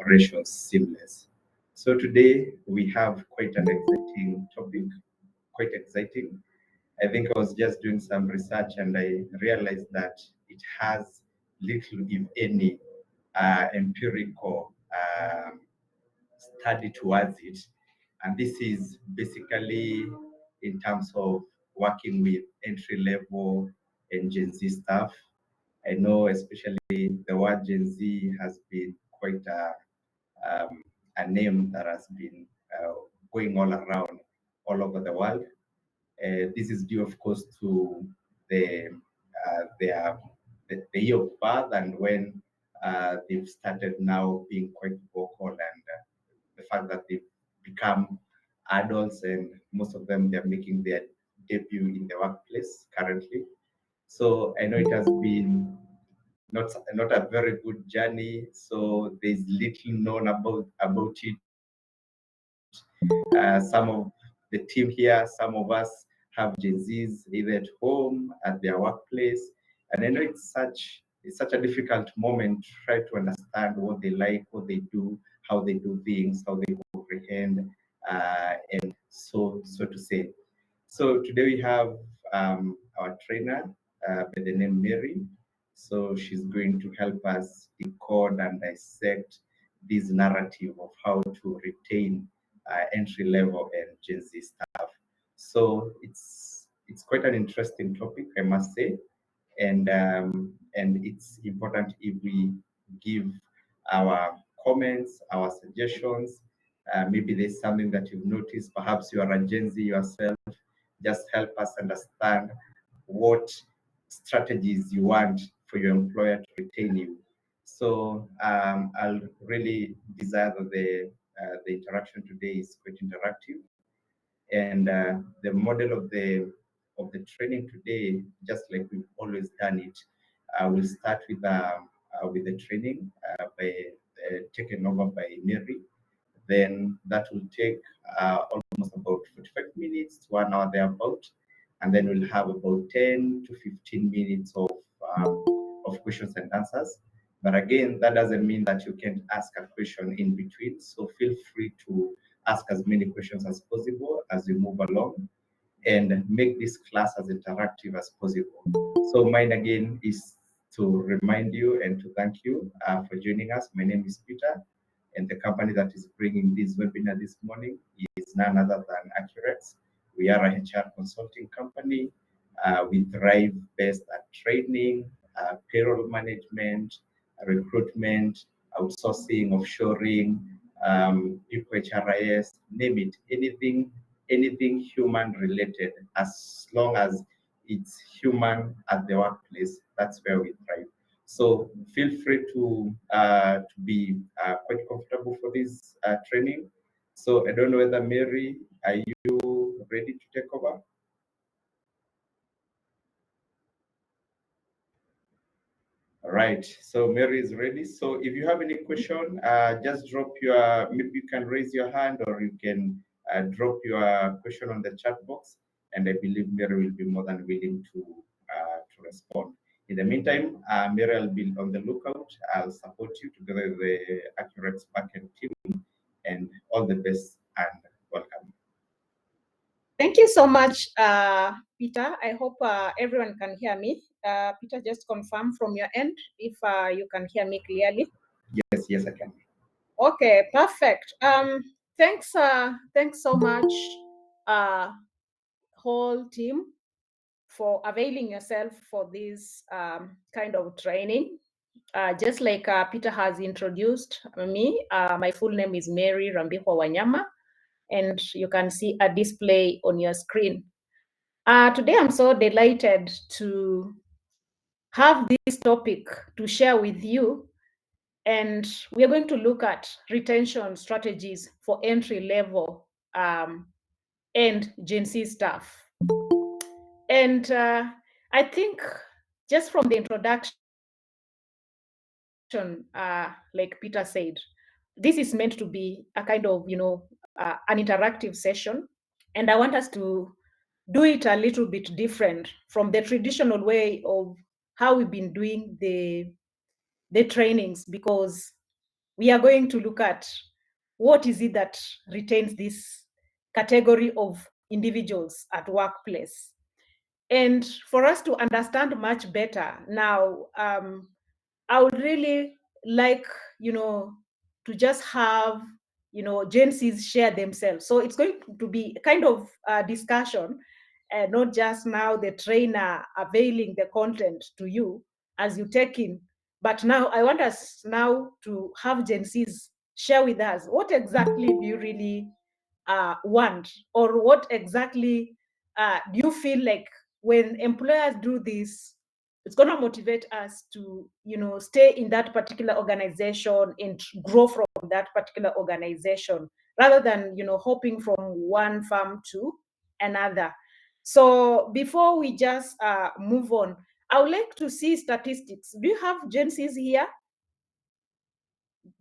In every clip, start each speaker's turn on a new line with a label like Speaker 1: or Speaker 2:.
Speaker 1: collaboration seamless. So today we have quite an exciting topic, quite exciting. I think I was just doing some research and I realized that it has little, if any, empirical study towards it. And this is basically in terms of working with entry level and Gen Z staff. I know especially the word Gen Z has been quite a name that has been going all around, all over the world. This is due, of course, to the their the year of birth and when they've started now being quite vocal, and the fact that they've become adults, and most of them they're making their debut in the workplace currently. So I know it has been not a very good journey. So there's little known about it. Some of the team here, some of us have Gen Zs either at home, at their workplace, and I know it's such a difficult moment to try to understand what they like, what they do, how they do things, how they comprehend, and so to say. So today we have our trainer by the name Mary. So she's going to help us decode and dissect this narrative of how to retain entry level and Gen Z staff. So it's quite an interesting topic, I must say, and it's important if we give our comments, our suggestions. Maybe there's something that you've noticed. Perhaps you are a Gen Z yourself. Just help us understand what strategies you want for your employer to retain you. So I'll really desire that the interaction today is quite interactive, and the model of the training today, just like we've always done it, we'll start with the training taken over by Mary. Then that will take almost about 45 minutes to 1 hour thereabout, and then we'll have about 10 to 15 minutes of questions and answers. But again, that doesn't mean that you can't ask a question in between. So feel free to ask as many questions as possible as we move along, and make this class as interactive as possible. So mine again is to remind you and to thank you for joining us. My name is Peter, and the company that is bringing this webinar this morning is none other than ACCUREX. We are a HR consulting company. We thrive best at training, payroll management, recruitment, outsourcing, offshoring, people HRIS, name it, anything human related, as long as it's human at the workplace, that's where we thrive. So feel free to be quite comfortable for this training. So I don't know whether Mary, are you ready to take over? All right, so Mary is ready. So if you have any question, just drop your, maybe you can raise your hand, or you can drop your question on the chat box, and I believe Mary will be more than willing to respond. In the meantime, Mary will be on the lookout. I'll support you together with the ACCUREX backend team, and all the best and welcome.
Speaker 2: Thank you so much, Peter. I hope everyone can hear me. Peter, just confirm from your end if you can hear me clearly.
Speaker 1: Yes, I can.
Speaker 2: Okay, perfect. Thanks so much, whole team, for availing yourself for this kind of training. Just like Peter has introduced me, my full name is Mary Rambihwa Wanyama, and you can see a display on your screen. Today, I'm so delighted to have this topic to share with you, and we are going to look at retention strategies for entry level and Gen Z staff. And I think just from the introduction, like Peter said, this is meant to be a kind of, an interactive session. And I want us to do it a little bit different from the traditional way of how we've been doing the trainings, because we are going to look at what is it that retains this category of individuals at workplace. And for us to understand much better now, I would really like, to just have, Gen Zs share themselves. So it's going to be a kind of discussion, not just now the trainer availing the content to you as you take in, but now I want us now to have Gen Zs share with us what exactly do you really want, or what exactly do you feel like when employers do this, it's going to motivate us to, stay in that particular organization and grow from that particular organization, rather than, hopping from one firm to another. So before we just move on, I would like to see statistics. Do you have Gen Zs here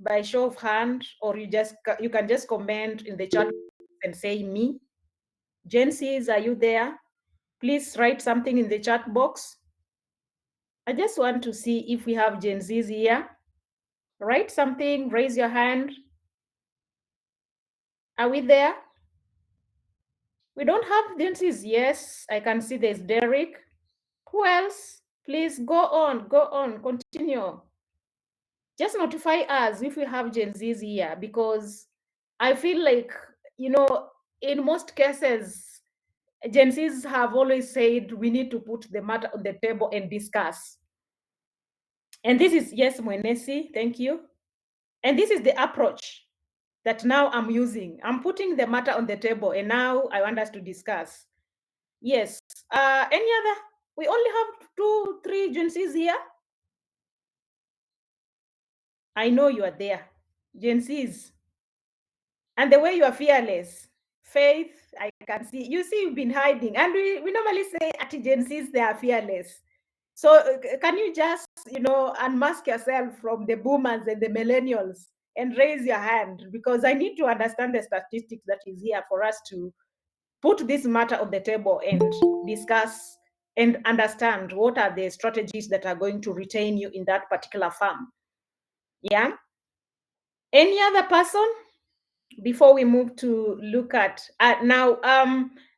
Speaker 2: by show of hand, or you can just comment in the chat and say me? Gen Zs, are you there? Please write something in the chat box. I just want to see if we have Gen Zs here. Write something, raise your hand. Are we there? We don't have Gen Zs. Yes, I can see there's Derek. Who else? Please go on, continue. Just notify us if we have Gen Zs here, because I feel like, in most cases, Gen Zs have always said we need to put the matter on the table and discuss. And this is, yes, Mwenesi, thank you. And this is the approach that now I'm using. I'm putting the matter on the table, and now I want us to discuss. Yes. Any other? We only have 2-3 Gen Zs here. I know you are there. Gen Zs. And the way you are fearless. Faith, I can see. You see, you've been hiding. And we normally say at Gen Zs, they are fearless. So can you just, unmask yourself from the boomers and the millennials and raise your hand? Because I need to understand the statistics that is here for us to put this matter on the table and discuss and understand what are the strategies that are going to retain you in that particular firm. Yeah. Any other person before we move to look at now?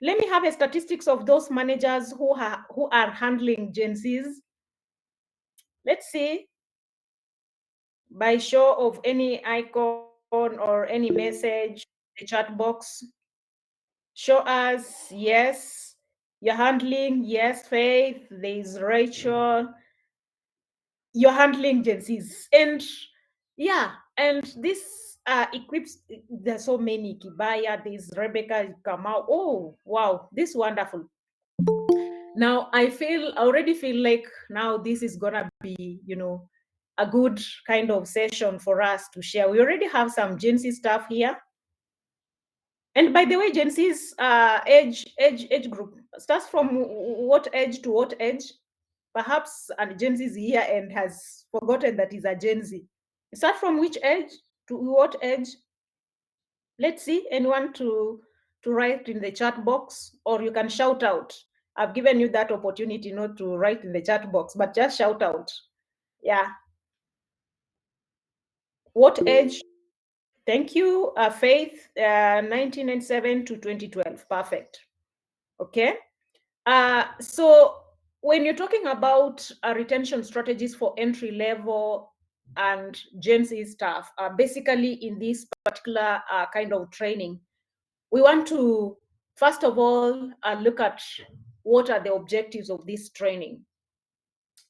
Speaker 2: Let me have a statistics of those managers who are handling Gen Zs. Let's see, by show of any icon or any message, the chat box. Show us, yes, you're handling, yes, Faith, there's Rachel, you're handling Gen Zs. And yeah, and this equips, there's so many, Kibaya, there's Rebecca, Kamau. Oh, wow, this is wonderful. Now I already feel like now this is gonna be, a good kind of session for us to share. We already have some Gen Z stuff here. And by the way, Gen Z's age group starts from what age to what age? Perhaps a Gen Z is here and has forgotten that he's a Gen Z. Start from which age to what age? Let's see, anyone to write in the chat box, or you can shout out. I've given you that opportunity not to write in the chat box, but just shout out. Yeah. What age? Thank you, Faith, 1997 to 2012. Perfect. Okay. So when you're talking about retention strategies for entry level and Gen Z staff, basically in this particular kind of training, we want to first of all look at what are the objectives of this training.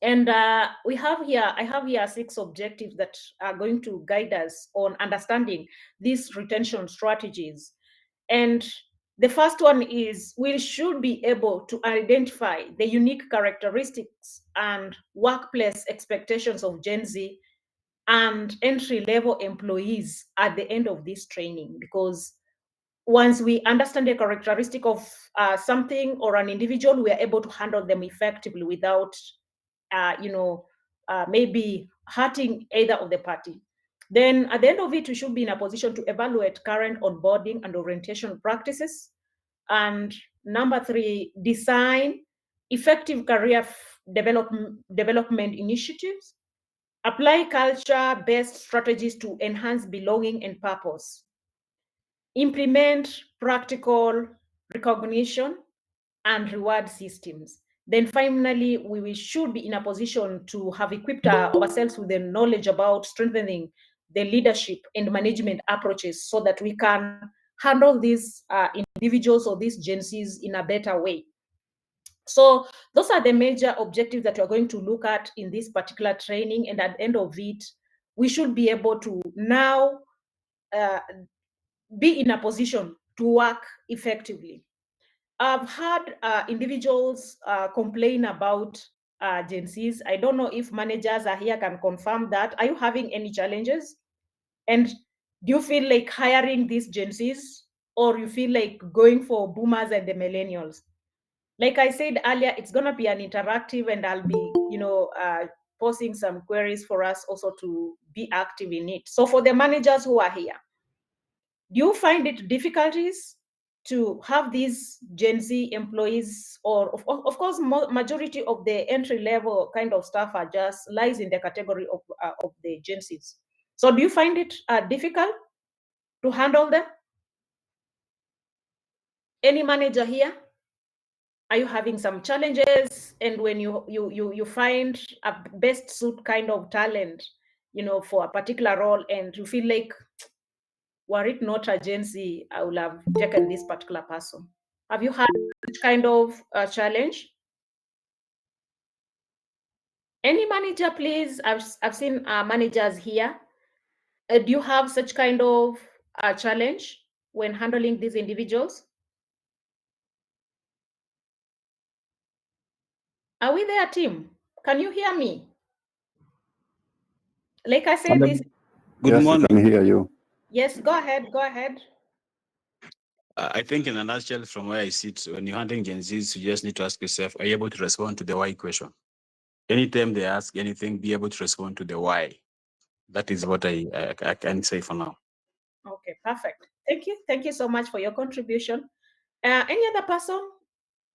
Speaker 2: And I have here 6 objectives that are going to guide us on understanding these retention strategies. And the first one is we should be able to identify the unique characteristics and workplace expectations of Gen Z and entry-level employees at the end of this training. Because once we understand the characteristic of something or an individual, we are able to handle them effectively without, maybe hurting either of the party. Then at the end of it, we should be in a position to evaluate current onboarding and orientation practices. And number 3, design effective career development initiatives. Apply culture-based strategies to enhance belonging and purpose. Implement practical recognition and reward systems. Then finally, we should be in a position to have equipped ourselves with the knowledge about strengthening the leadership and management approaches so that we can handle these individuals or these agencies in a better way. So those are the major objectives that we're going to look at in this particular training. And at the end of it, we should be able to now be in a position to work effectively. I've had individuals complain about agencies. I don't know if managers are here can confirm that. Are you having any challenges? And do you feel like hiring these agencies, or you feel like going for boomers and the millennials? Like I said earlier, it's going to be an interactive, and I'll be, posting some queries for us also to be active in it. So for the managers who are here, do you find it difficulties to have these Gen Z employees, or of course, majority of the entry level kind of staff are just lies in the category of the Gen Zs. So do you find it difficult to handle them? Any manager here? Are you having some challenges? And when you find a best suit kind of talent, for a particular role, and you feel like, were it not agency, I would have taken this particular person. Have you had such kind of challenge? Any manager, please? I've seen managers here. Do you have such kind of challenge when handling these individuals? Are we there, team? Can you hear me? Like I said, this.
Speaker 3: Good
Speaker 4: Yes,
Speaker 3: morning.
Speaker 4: we can hear you.
Speaker 2: Yes, go ahead. Go ahead.
Speaker 3: I think in a nutshell, from where I sit, when you're handling Gen Zs, you just need to ask yourself, are you able to respond to the why question? Anytime they ask anything, be able to respond to the why. That is what I can say for now.
Speaker 2: Okay, perfect. Thank you. Thank you so much for your contribution. Any other person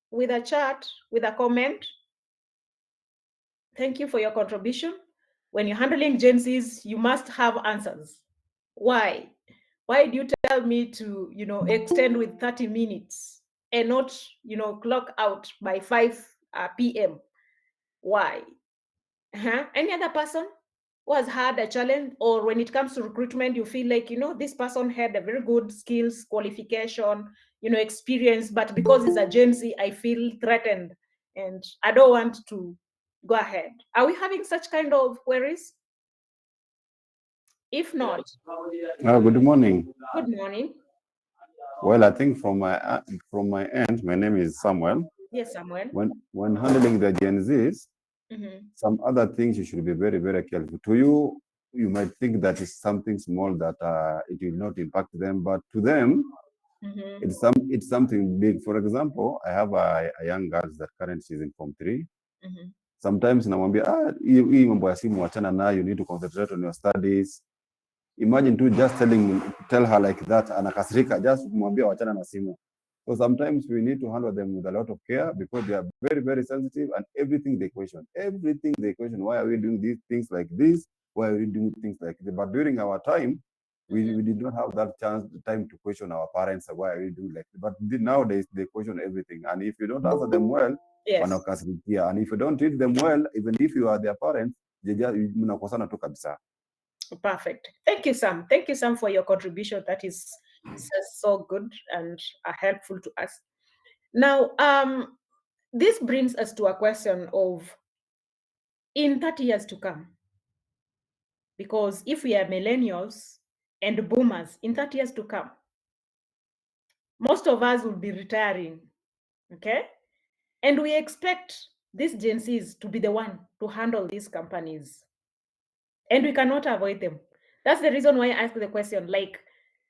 Speaker 2: with a chat, with a comment? Thank you for your contribution. When you're handling Gen Zs, you must have answers. Why? Why do you tell me to, extend with 30 minutes and not, clock out by 5 p.m.? Why? Any other person who has had a challenge, or when it comes to recruitment, you feel like, this person had a very good skills, qualification, experience, but because it's a Gen Z, I feel threatened and I don't want to go ahead. Are we having such kind of queries? If not,
Speaker 4: Good morning.
Speaker 2: good morning.
Speaker 4: Well, I think from my end, my name is Samuel.
Speaker 2: Yes, Samuel.
Speaker 4: When handling the Gen Zs, some other things you should be very, very careful. To you, you might think that is something small that it will not impact them, but to them, it's something big. For example, I have a young girl that currently is in Form 3. Sometimes namwambia, hii mambo ya simu wachana nayo, you need to concentrate on your studies. Imagine to just tell her like that, anakasirika, just mwambia wachana na simu. So sometimes we need to handle them with a lot of care because they are very, very sensitive, and everything they question. Why are we doing these things like this? Why are we doing things like this? But during our time, we did not have that time to question our parents, why are we doing like this? But nowadays they question everything. And if you don't answer them well,
Speaker 2: Yes.
Speaker 4: and if you don't treat them well, even if you are their parents, mnakosana tu kabisa.
Speaker 2: Perfect. Thank you, Sam. Thank you, Sam, for your contribution. That is so good and helpful to us. Now, this brings us to a question of in 30 years to come. Because if we are millennials and boomers in 30 years to come, most of us will be retiring, okay? And we expect these Gen Zs to be the one to handle these companies. And we cannot avoid them. That's the reason why I asked the question, like,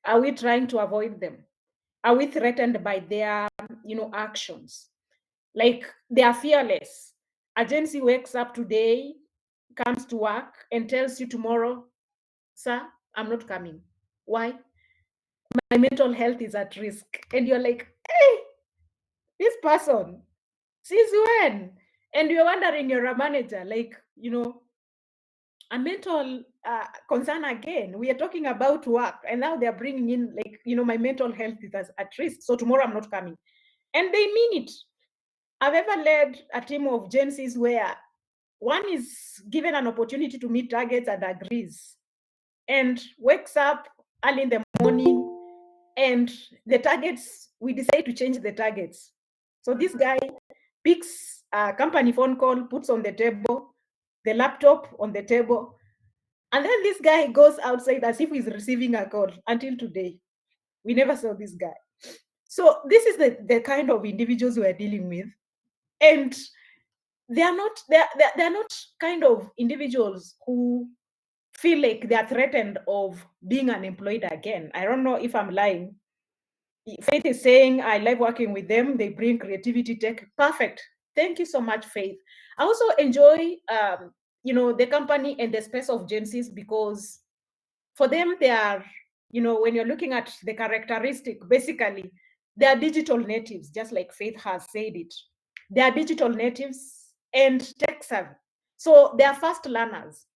Speaker 2: are we trying to avoid them? Are we threatened by their, actions? Like, they are fearless. Agency wakes up today, comes to work, and tells you tomorrow, sir, I'm not coming. Why? My mental health is at risk. And you're like, hey, this person, since when? And you're wondering, you're a manager, like, a mental concern again. We are talking about work, and now they are bringing in, like, my mental health is at risk, so tomorrow I'm not coming. And they mean it. I've ever led a team of Gen Zs where one is given an opportunity to meet targets and agrees, and wakes up early in the morning, and the targets, we decide to change the targets. So this guy picks a company phone call, puts on the table, the laptop on the table, and then this guy goes outside as if he's receiving a call. Until today, we never saw this guy. So this is the kind of individuals we are dealing with. And they're not kind of individuals who feel like they are threatened of being unemployed again. I don't know if I'm lying. Faith is saying, I love working with them. They bring creativity, tech. Perfect. Thank you so much, Faith. I also enjoy, the company and the space of Gen Zs, because for them, they are, when you're looking at the characteristic, basically, they are digital natives, just like Faith has said it. They are digital natives and tech savvy. So they are fast learners.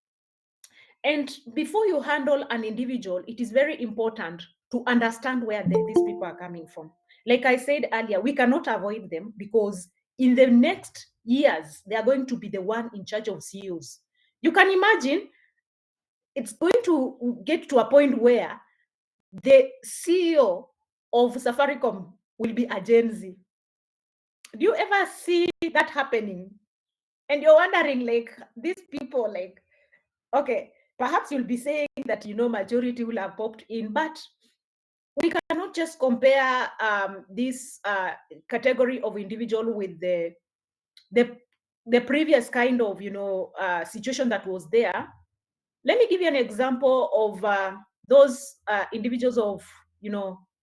Speaker 2: And before you handle an individual, it is very important to understand where these people are coming from. Like I said earlier, we cannot avoid them, because in the next years, they are going to be the one in charge of CEOs. You can imagine it's going to get to a point where the CEO of Safaricom will be a Gen Z. Do you ever see that happening? And you're wondering, like, these people, like, okay, perhaps you'll be saying that, majority will have popped in, but we cannot just compare this category of individual with the previous kind of, situation that was there. Let me give you an example of those individuals of,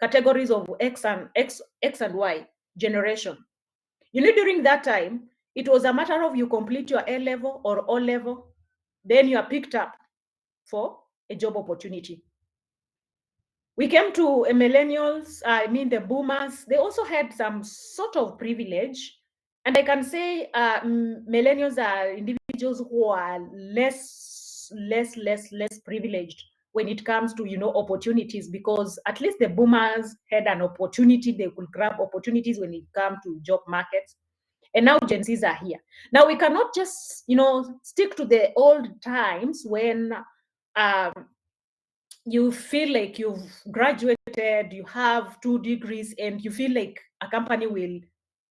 Speaker 2: categories of X and Y generation. During that time, it was a matter of you complete your A level or O level, then you are picked up for a job opportunity. We came to millennials, the boomers. They also had some sort of privilege. And I can say millennials are individuals who are less privileged when it comes to, opportunities, because at least the boomers had an opportunity. They could grab opportunities when it comes to job markets. And now Gen Zs are here. Now we cannot just, stick to the old times when you feel like you've graduated, you have 2 degrees, and you feel like a company will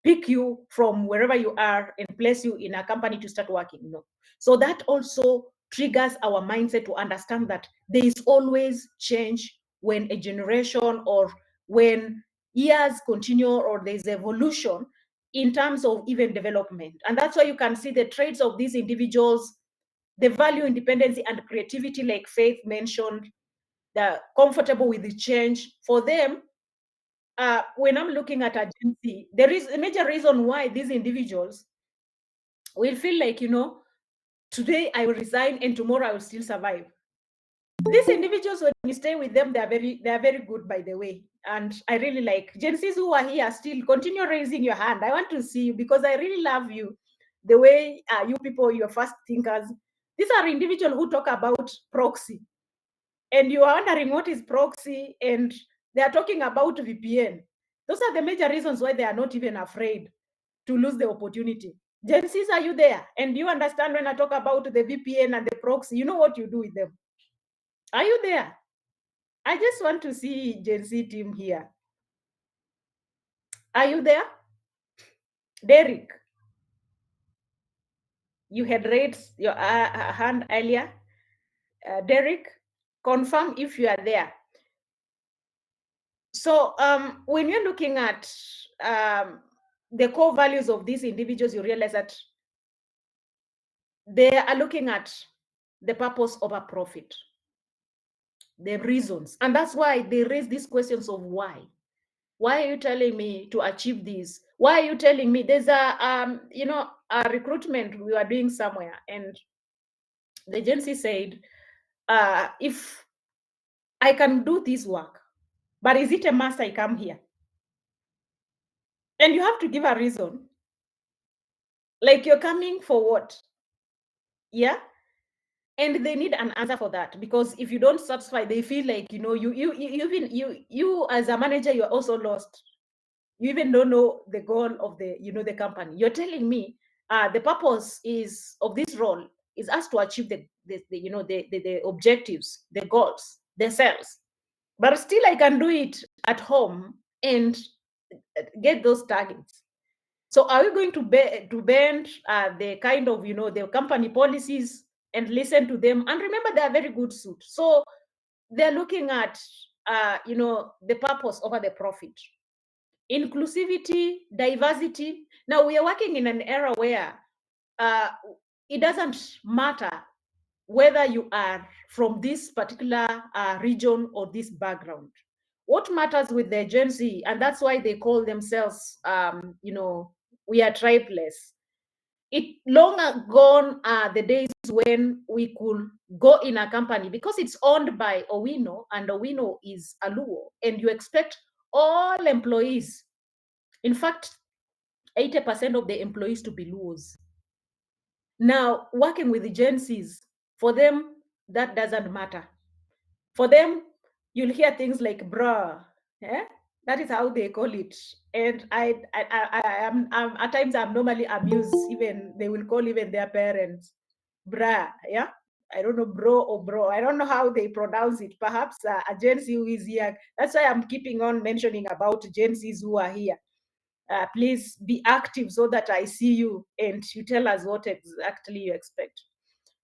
Speaker 2: pick you from wherever you are and place you in a company to start working. No. So that also triggers our mindset to understand that there is always change when a generation or when years continue, or there's evolution in terms of even development. And that's why you can see the traits of these individuals, the value independence and creativity, like Faith mentioned. They're comfortable with the change. For them, when I'm looking at agency, there is a major reason why these individuals will feel like, today I will resign and tomorrow I will still survive. These individuals, when you stay with them, they are very good, by the way. And I really like Gen Zs who are here still. Continue raising your hand. I want to see you, because I really love you. The way you people, you're fast thinkers. These are individuals who talk about proxy. And you are wondering what is proxy, and they are talking about VPN. Those are the major reasons why they are not even afraid to lose the opportunity. Gen Zs, are you there? And you understand when I talk about the VPN and the proxy, you know what you do with them? Are you there? I just want to see Gen Z team here. Are you there? Derek, you had raised your hand earlier. Derek, confirm if you are there. So when you're looking at the core values of these individuals, you realize that they are looking at the purpose over profit, the reasons. And that's why they raise these questions of why. Why are you telling me to achieve this? Why are you telling me? There's a recruitment we were doing somewhere, and the agency said, if I can do this work, but is it a must I come here? And you have to give a reason. Like, you're coming for what? Yeah. And they need an answer for that, because if you don't satisfy, they feel like, you know, you as a manager, you're also lost. You even don't know the goal of the, you know, the company. You're telling me the purpose is of this role is us to achieve the you know, the objectives, the goals, the sales, but still I can do it at home and get those targets. So are we going to bend the kind of, you know, the company policies and listen to them? And remember, they are very good suit. So they're looking at, you know, the purpose over the profit. Inclusivity, diversity. Now we are working in an era where it doesn't matter whether you are from this particular region or this background. What matters with the Gen Z, and that's why they call themselves, you know, we are tribeless. It long gone are the days when we could go in a company because it's owned by Owino, and Owino is a Luo, and you expect all employees, in fact, 80% of the employees to be Luos. Now, working with the Gen Zs, for them, that doesn't matter. For them, you'll hear things like bruh, yeah? That is how they call it. And I am at times I'm normally amused, even they will call even their parents bruh, yeah? I don't know, bro or bro. I don't know how they pronounce it. Perhaps a Gen Z who is here. That's why I'm keeping on mentioning about Gen Zs who are here. Please be active so that I see you and you tell us what exactly you expect.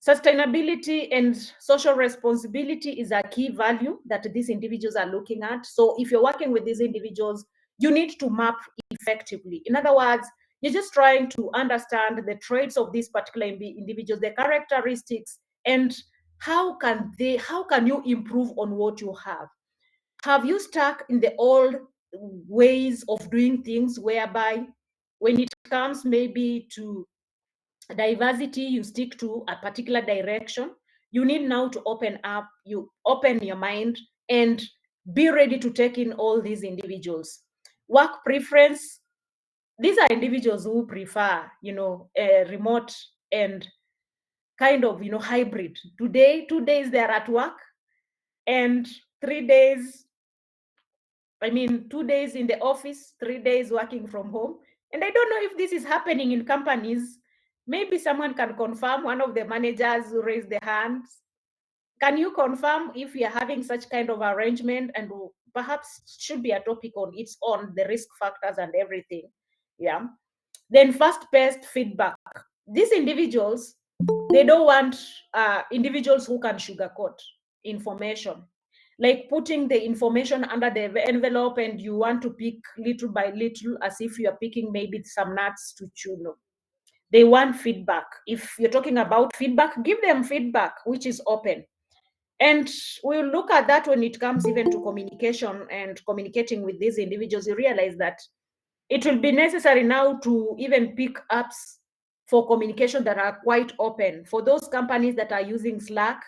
Speaker 2: Sustainability and social responsibility is a key value that these individuals are looking at. So if you're working with these individuals, you need to map effectively. In other words, you're just trying to understand the traits of these particular individuals, their characteristics, and how can you improve on what you have? Have you stuck in the old ways of doing things, whereby when it comes maybe to diversity, you stick to a particular direction? You need now to open up, you open your mind and be ready to take in all these individuals. Work preference, these are individuals who prefer, you know, a remote and kind of, you know, hybrid. Today, 2 days they're at work, and 3 days, 2 days in the office, 3 days working from home. And I don't know if this is happening in companies. Maybe someone can confirm, one of the managers who raised their hands. Can you confirm if we are having such kind of arrangement, and perhaps should be a topic on its own, the risk factors and everything? Yeah. Then fast-paced feedback. These individuals, they don't want individuals who can sugarcoat information, like putting the information under the envelope and you want to pick little by little as if you are picking maybe some nuts to chew. No. They want feedback. If you're talking about feedback, give them feedback which is open. And we'll look at that when it comes even to communication and communicating with these individuals. You realize that it will be necessary now to even pick apps for communication that are quite open. For those companies that are using Slack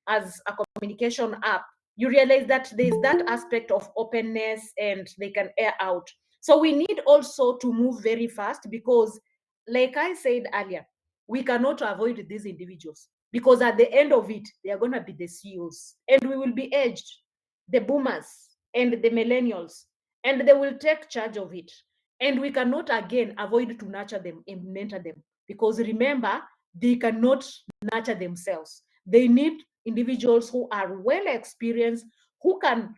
Speaker 2: as a communication app, you realize that there's that aspect of openness and they can air out. So we need also to move very fast, because like I said earlier, we cannot avoid these individuals, because at the end of it, they are going to be the CEOs, and we will be aged, the boomers and the millennials, and they will take charge of it. And we cannot again avoid to nurture them and mentor them, because remember, they cannot nurture themselves. They need individuals who are well experienced, who can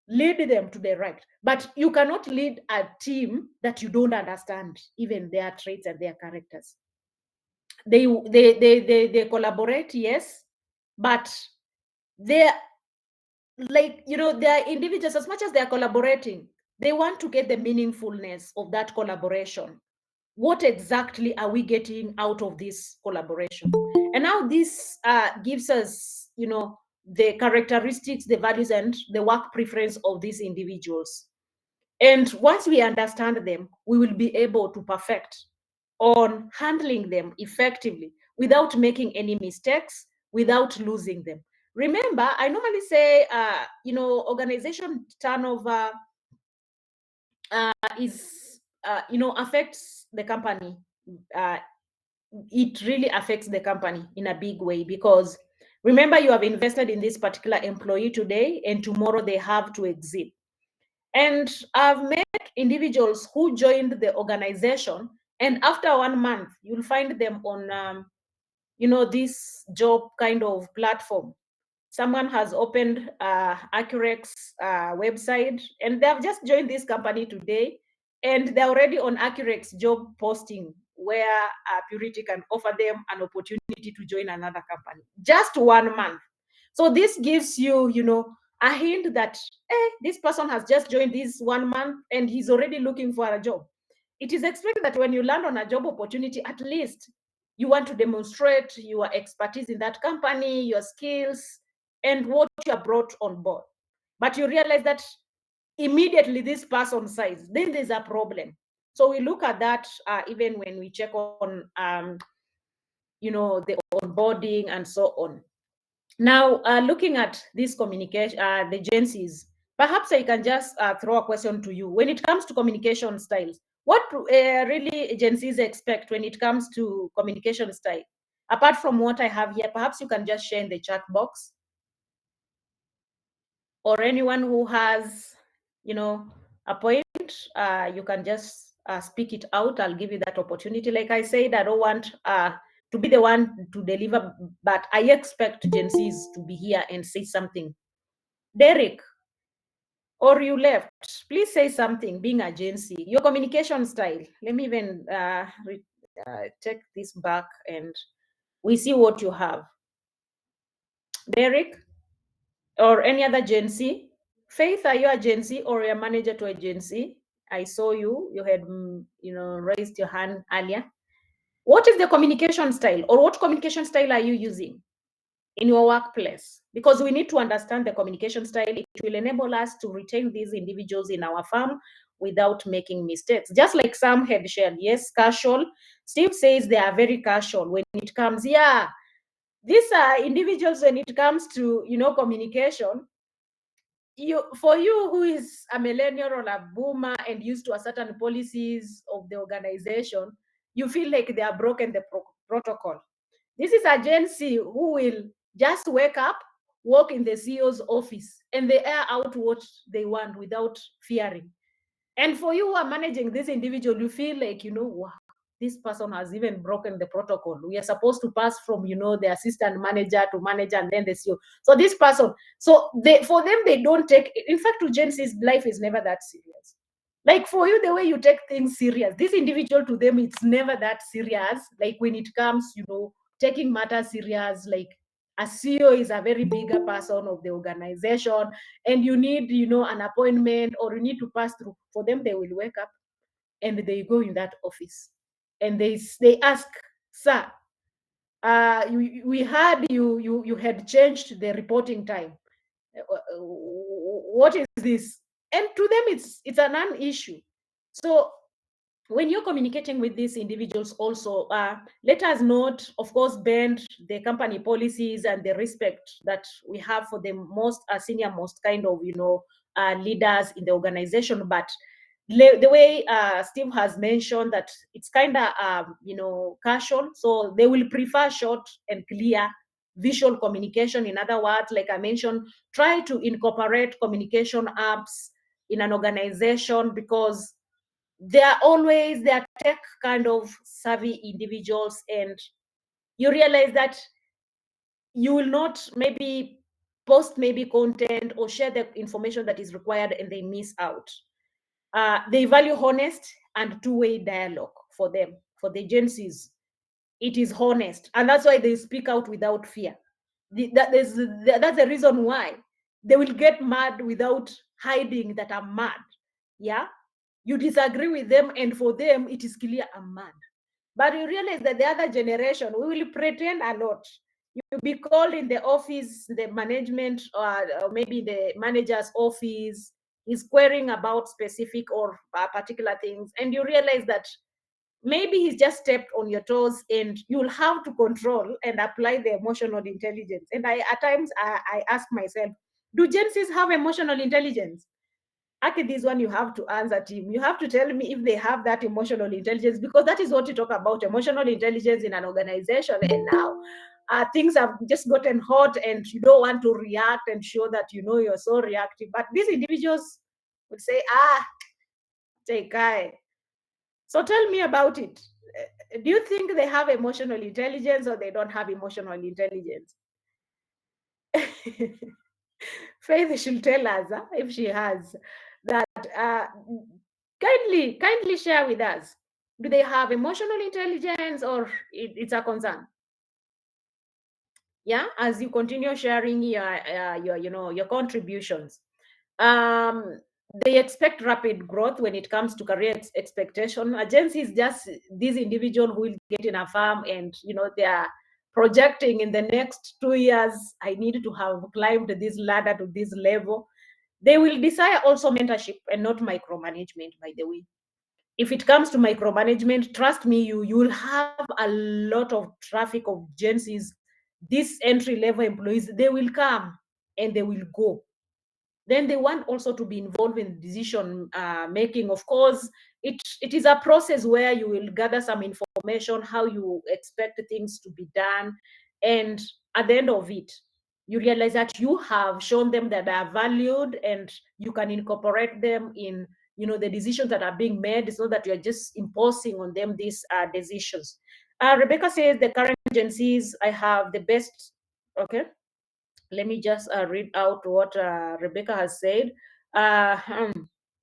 Speaker 2: lead them to the right. But you cannot lead a team that you don't understand even their traits and their characters. They collaborate, yes, but they're like, you know, they're individuals. As much as they're collaborating, they want to get the meaningfulness of that collaboration. What exactly are we getting out of this collaboration? And now this gives us, you know, the characteristics, the values, and the work preference of these individuals. And once we understand them, we will be able to perfect on handling them effectively without making any mistakes, without losing them. Remember, I normally say, you know, organization turnover is, you know, affects the company it really affects the company in a big way, because remember, you have invested in this particular employee today, and tomorrow they have to exit. And I've met individuals who joined the organization, and after 1 month, you'll find them on, this job kind of platform. Someone has opened ACCUREX website, and they have just joined this company today, and they're already on ACCUREX job posting, where Purity can offer them an opportunity to join another company. Just 1 month. So this gives you, a hint that this person has just joined this 1 month and he's already looking for a job. It is expected that when you land on a job opportunity, at least you want to demonstrate your expertise in that company, your skills, and what you are brought on board. But you realize that immediately this person size, then there's a problem. So we look at that even when we check on, the onboarding and so on. Now, looking at this communication, the agencies, perhaps I can just throw a question to you. When it comes to communication styles, what really agencies expect when it comes to communication style? Apart from what I have here, perhaps you can just share in the chat box. Or anyone who has, a point, you can just speak it out. I'll give you that opportunity. Like I said, I don't want to be the one to deliver, but I expect Gen Zs to be here and say something. Derek, or you left, please say something, being a Gen Z. Your communication style. Let me even check this back and we see what you have. Derek, or any other Gen Z? Faith, are you a Gen Z or a manager to a Gen Z? I saw you had, raised your hand earlier. What is the communication style, or what communication style are you using in your workplace? Because we need to understand the communication style. It will enable us to retain these individuals in our firm without making mistakes. Just like Sam had shared, yes, casual. Steve says they are very casual when it comes, these are individuals when it comes to, communication. For you who is a millennial or a boomer and used to a certain policies of the organization, you feel like they are broken the protocol. This is a Gen Z who will just wake up, walk in the CEO's office, and they air out what they want without fearing. And for you who are managing this individual, you feel like, wow, this person has even broken the protocol. We are supposed to pass from, the assistant manager to manager and then the CEO. So this person, for them, they don't take, in fact, to Gen Z's, life is never that serious. Like for you, the way you take things serious, this individual, to them, it's never that serious. Like when it comes, taking matters serious, like a CEO is a very bigger person of the organization, and you need, an appointment, or you need to pass through. For them, they will wake up and they go in that office and they ask, sir, we heard you had changed the reporting time. What is this? And to them, it's a non-issue. So when you're communicating with these individuals also, let us not, of course, bend the company policies and the respect that we have for the most senior most kind of, leaders in the organization. But the way Steve has mentioned that it's kind of, casual. So they will prefer short and clear visual communication. In other words, like I mentioned, try to incorporate communication apps in an organization, because they are tech kind of savvy individuals, and you realize that you will not maybe post maybe content or share the information that is required, and they miss out. They value honest and two-way dialogue. For them, for the agencies, it is honest, and that's why they speak out without fear. That's the reason why they will get mad without hiding that I'm mad. Yeah, you disagree with them, and for them it is clear I'm mad. But you realize that the other generation, we will pretend a lot. You'll be called in the office, the management, or maybe the manager's office is querying about specific or particular things, and you realize that maybe he's just stepped on your toes, and you'll have to control and apply the emotional intelligence. And at times I ask myself, do Gen Zs have emotional intelligence? Aki, this one you have to answer, team. You have to tell me if they have that emotional intelligence, because that is what you talk about, emotional intelligence in an organization. And now things have just gotten hot and you don't want to react and show that you're so reactive. But these individuals would say, take guy. So tell me about it. Do you think they have emotional intelligence or they don't have emotional intelligence? Faith should tell us if she has that. Kindly share with us. Do they have emotional intelligence or it's a concern? Yeah, as you continue sharing your contributions. They expect rapid growth when it comes to career expectation. Agency is just this individual who will get in a farm and they are projecting in the next 2 years, I need to have climbed this ladder to this level. They will desire also mentorship and not micromanagement, by the way. If it comes to micromanagement, trust me, you will have a lot of traffic of agencies. These entry level employees, they will come and they will go. Then they want also to be involved in decision making. Of course, it is a process where you will gather some information, how you expect things to be done. And at the end of it, you realize that you have shown them that they are valued and you can incorporate them in the decisions that are being made. It's not that you're just imposing on them these decisions. Rebecca says the current agencies, I have the best. Okay, let me just read out what Rebecca has said.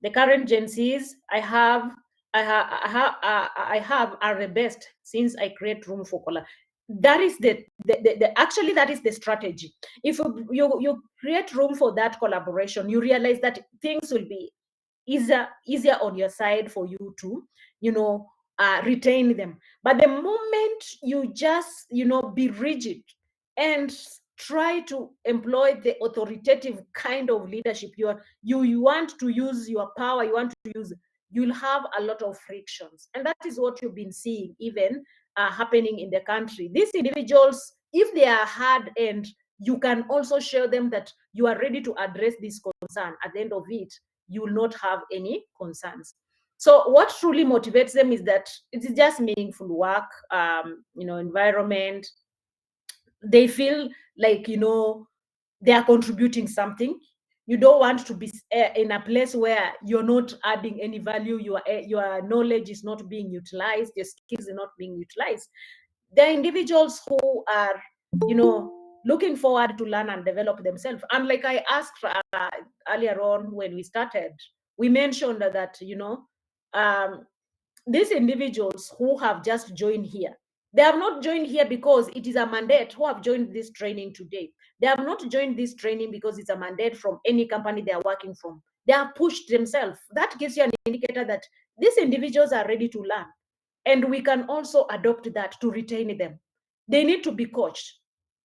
Speaker 2: The current Gen Zs I have are the best since I create room for color. That is actually that is the strategy. If you create room for that collaboration, you realize that things will be easier on your side for you to retain them. But the moment you just be rigid and try to employ the authoritative kind of leadership, you want to use your power, you want to use, you'll have a lot of frictions. And that is what you've been seeing even happening in the country. These individuals, if they are hard and you can also show them that you are ready to address this concern, at the end of it, you will not have any concerns. So what truly motivates them is that it is just meaningful work, environment. They feel like they are contributing something. You don't want to be in a place where you're not adding any value, your knowledge is not being utilized, your skills are not being utilized. There are individuals who are looking forward to learn and develop themselves. And like I asked earlier on when we started, we mentioned that these individuals who have just joined here, they have not joined here because it is a mandate. Who have joined this training today, they have not joined this training because it's a mandate from any company they are working from. They have pushed themselves. That gives you an indicator that these individuals are ready to learn, and we can also adopt that to retain them. They need to be coached.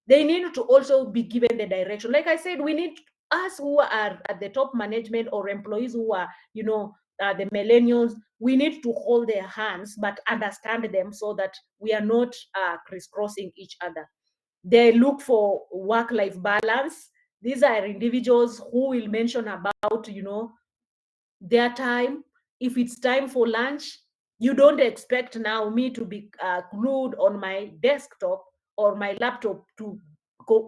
Speaker 2: They need to also be given the direction. Like I said, we need us who are at the top management or employees who are the millennials, we need to hold their hands but understand them so that we are not crisscrossing each other. They look for work-life balance. These are individuals who will mention about their time. If it's time for lunch, you don't expect now me to be glued on my desktop or my laptop to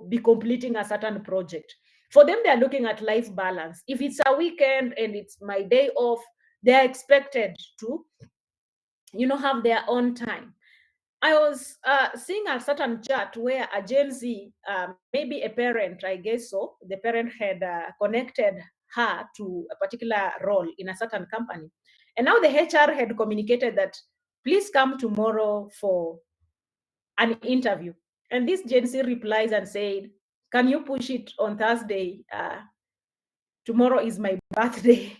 Speaker 2: be completing a certain project. For them, they're looking at life balance. If it's a weekend and it's my day off, they're expected to have their own time. I was seeing a certain chat where a Gen Z, maybe a parent, I guess so, the parent had connected her to a particular role in a certain company. And now the HR had communicated that, please come tomorrow for an interview. And this Gen Z replies and said, can you push it on Thursday? Tomorrow is my birthday.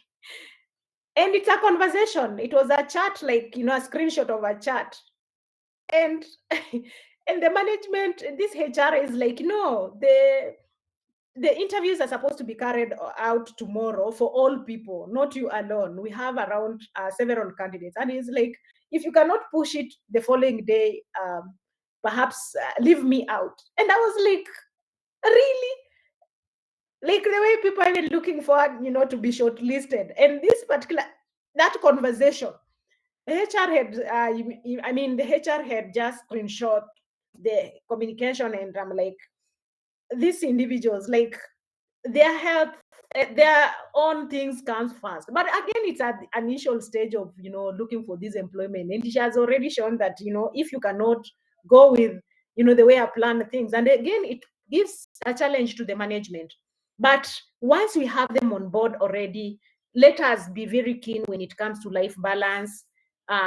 Speaker 2: And it's a conversation. It was a chat, like, a screenshot of a chat. And and the management, this HR is like, no, the interviews are supposed to be carried out tomorrow for all people, not you alone. We have around several candidates. And it's like, if you cannot push it the following day, perhaps leave me out. And I was like, really? like the way people are even looking forward, to be shortlisted. And this particular, that conversation, the HR had, the HR had just screenshot the communication, and I'm like, these individuals, like, their health, their own things comes first. But again, it's at the initial stage of, looking for this employment. And she has already shown that, if you cannot go with, the way I plan things, and again, it gives a challenge to the management. But once we have them on board already, let us be very keen when it comes to life balance,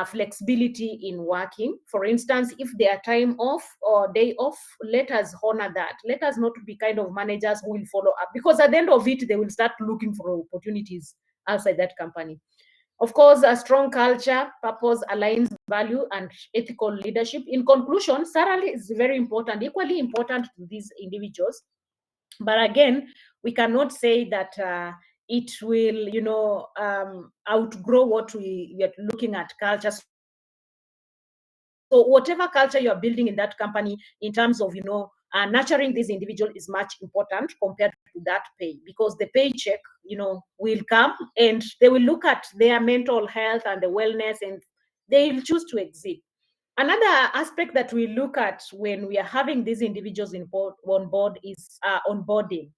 Speaker 2: flexibility in working. For instance, if they are time off or day off, let us honor that. Let us not be kind of managers who will follow up, because at the end of it, they will start looking for opportunities outside that company. Of course, a strong culture, purpose, aligns value, and ethical leadership. In conclusion, salary is very important, equally important to these individuals. But again, we cannot say that it will, outgrow what we are looking at culture. So whatever culture you are building in that company, in terms of, nurturing this individual, is much important compared to that pay, because the paycheck, will come, and they will look at their mental health and the wellness, and they will choose to exit. Another aspect that we look at when we are having these individuals on board is onboarding.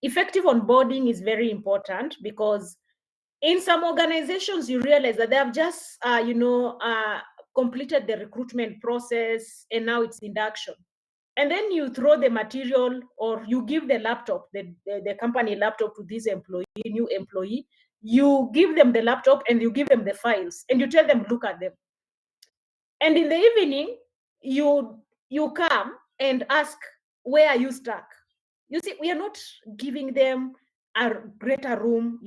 Speaker 2: Effective onboarding is very important, because in some organizations, you realize that they have just, completed the recruitment process, and now it's induction. And then you throw the material, or you give the laptop, the company laptop, to this new employee. You give them the laptop, and you give them the files, and you tell them, look at them. And in the evening, you come and ask, where are you stuck? You see, we are not giving them a greater room,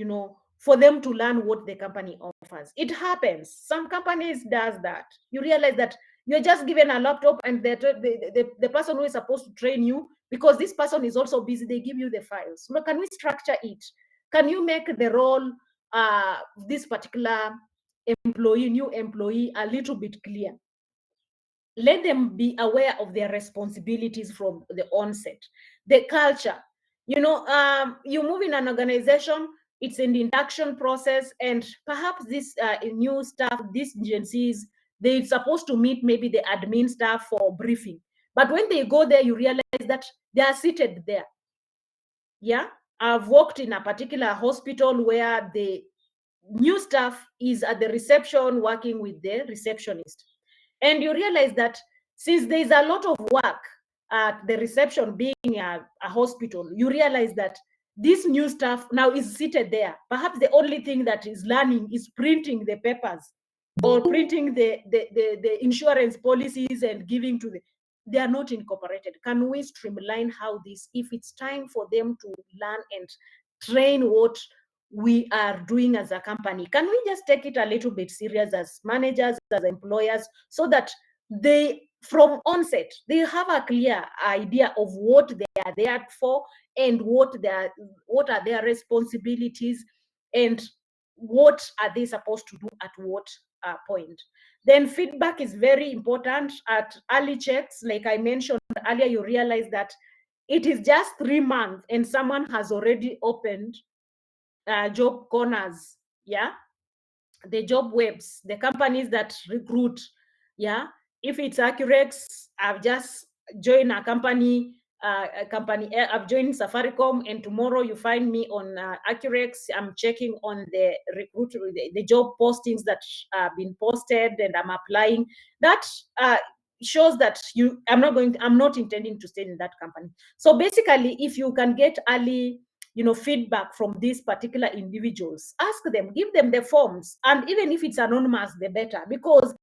Speaker 2: for them to learn what the company offers. It happens. Some companies does that. You realize that you're just given a laptop, and the person who is supposed to train you, because this person is also busy, they give you the files. Look, can we structure it? Can you make the role, this particular new employee, a little bit clear? Let them be aware of their responsibilities from the onset. The culture, you move in an organization, it's an induction process, and perhaps this new staff, these agencies, they're supposed to meet maybe the admin staff for briefing. But when they go there, you realize that they are seated there. Yeah, I've worked in a particular hospital where the new staff is at the reception working with the receptionist. And you realize that since there's a lot of work at the reception, being a hospital, you realize that this new staff now is seated there. Perhaps the only thing that is learning is printing the papers, or printing the insurance policies and giving to they are not incorporated. Can we streamline how this, if it's time for them to learn and train what we are doing as a company, can we just take it a little bit serious as managers, as employers, so that they, from onset, they have a clear idea of what they are there for, and what are their responsibilities, and what are they supposed to do at what point. Then feedback is very important at early checks. Like I mentioned earlier, you realize that it is just 3 months and someone has already opened job corners, yeah, the job webs, the companies that recruit, yeah. If it's ACCUREX, I've just joined a company, I've joined Safaricom, and tomorrow you find me on ACCUREX. I'm checking on the the job postings that have been posted, and I'm applying. That shows that I'm not intending to stay in that company. So basically, if you can get early feedback from these particular individuals, ask them, give them the forms, and even if it's anonymous, the better, because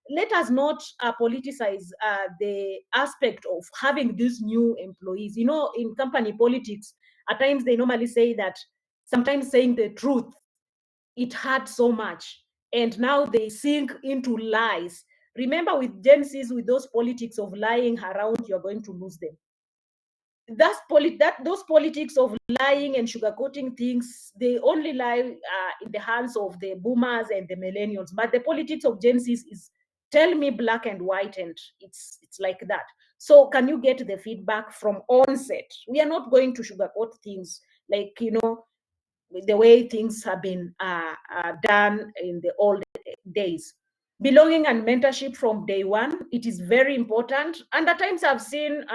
Speaker 2: let us not politicize the aspect of having these new employees. In company politics, at times they normally say that sometimes saying the truth, it hurts so much, and now they sink into lies. Remember, with Gen Zs, with those politics of lying around, you're going to lose them. Those politics of lying and sugarcoating things, they only lie in the hands of the boomers and the millennials. But the politics of Gen Zs is tell me black and white, and it's like that. So can you get the feedback from onset? We are not going to sugarcoat things, like, the way things have been done in the old days. Belonging and mentorship from day one, it is very important. And at times I've seen,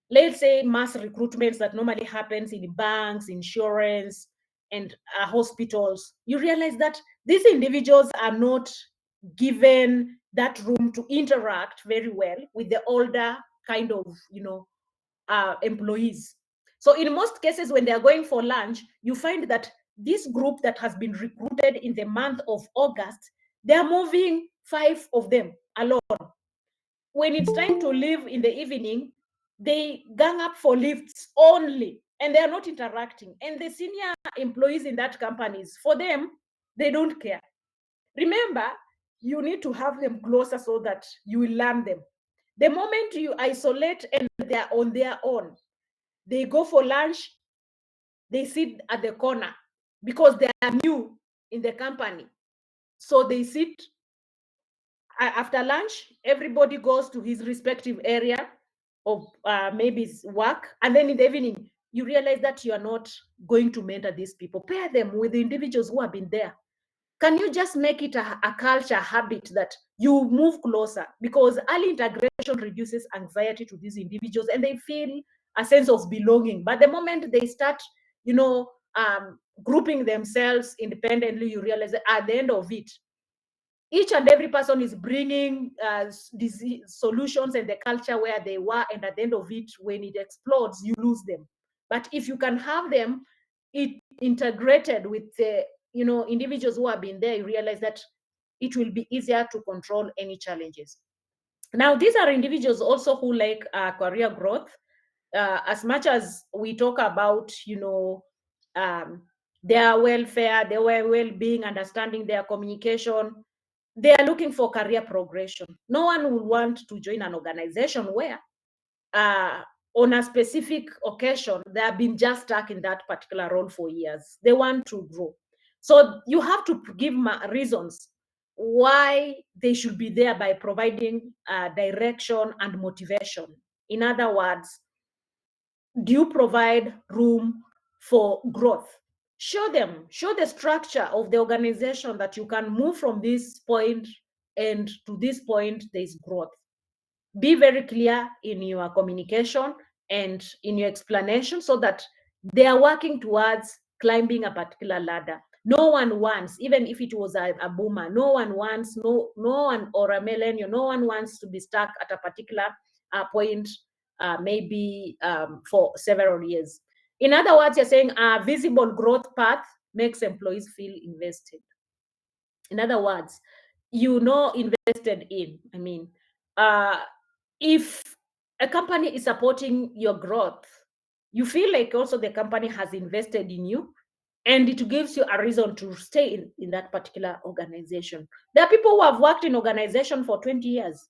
Speaker 2: let's say, mass recruitments that normally happens in banks, insurance, and hospitals. You realize that these individuals are not given that room to interact very well with the older kind of, employees. So in most cases, when they are going for lunch, you find that this group that has been recruited in the month of August, they are moving 5 of them alone. When it's time to leave in the evening, they gang up for lifts only, and they are not interacting. And the senior employees in that companies, for them, they don't care. Remember, you need to have them closer so that you will learn them. The moment you isolate and they are on their own, they go for lunch, they sit at the corner because they are new in the company. So they sit after lunch, everybody goes to his respective area of maybe work. And then in the evening, you realize that you are not going to mentor these people. Pair them with the individuals who have been there. Can you just make it a culture, habit that you move closer? Because early integration reduces anxiety to these individuals and they feel a sense of belonging. But the moment they start, grouping themselves independently, you realize that at the end of it, each and every person is bringing disease solutions and the culture where they were, and at the end of it, when it explodes, you lose them. But if you can have them integrated with the individuals who have been there, you realize that it will be easier to control any challenges. Now, these are individuals also who like career growth. As much as we talk about their welfare, their well-being, understanding their communication, they are looking for career progression. No one will want to join an organization where on a specific occasion they have been just stuck in that particular role for years. They want to grow. So you have to give reasons why they should be there by providing direction and motivation. In other words, do you provide room for growth? Show the structure of the organization that you can move from this point, and to this point there's growth. Be very clear in your communication and in your explanation so that they are working towards climbing a particular ladder. No one wants, even if it was a boomer, no one wants, no one, or a millennial, no one wants to be stuck at a particular point, maybe for several years. In other words, you're saying a visible growth path makes employees feel invested. In other words, invested in. If a company is supporting your growth, you feel like also the company has invested in you, and it gives you a reason to stay in that particular organization. There are people who have worked in organization for 20 years.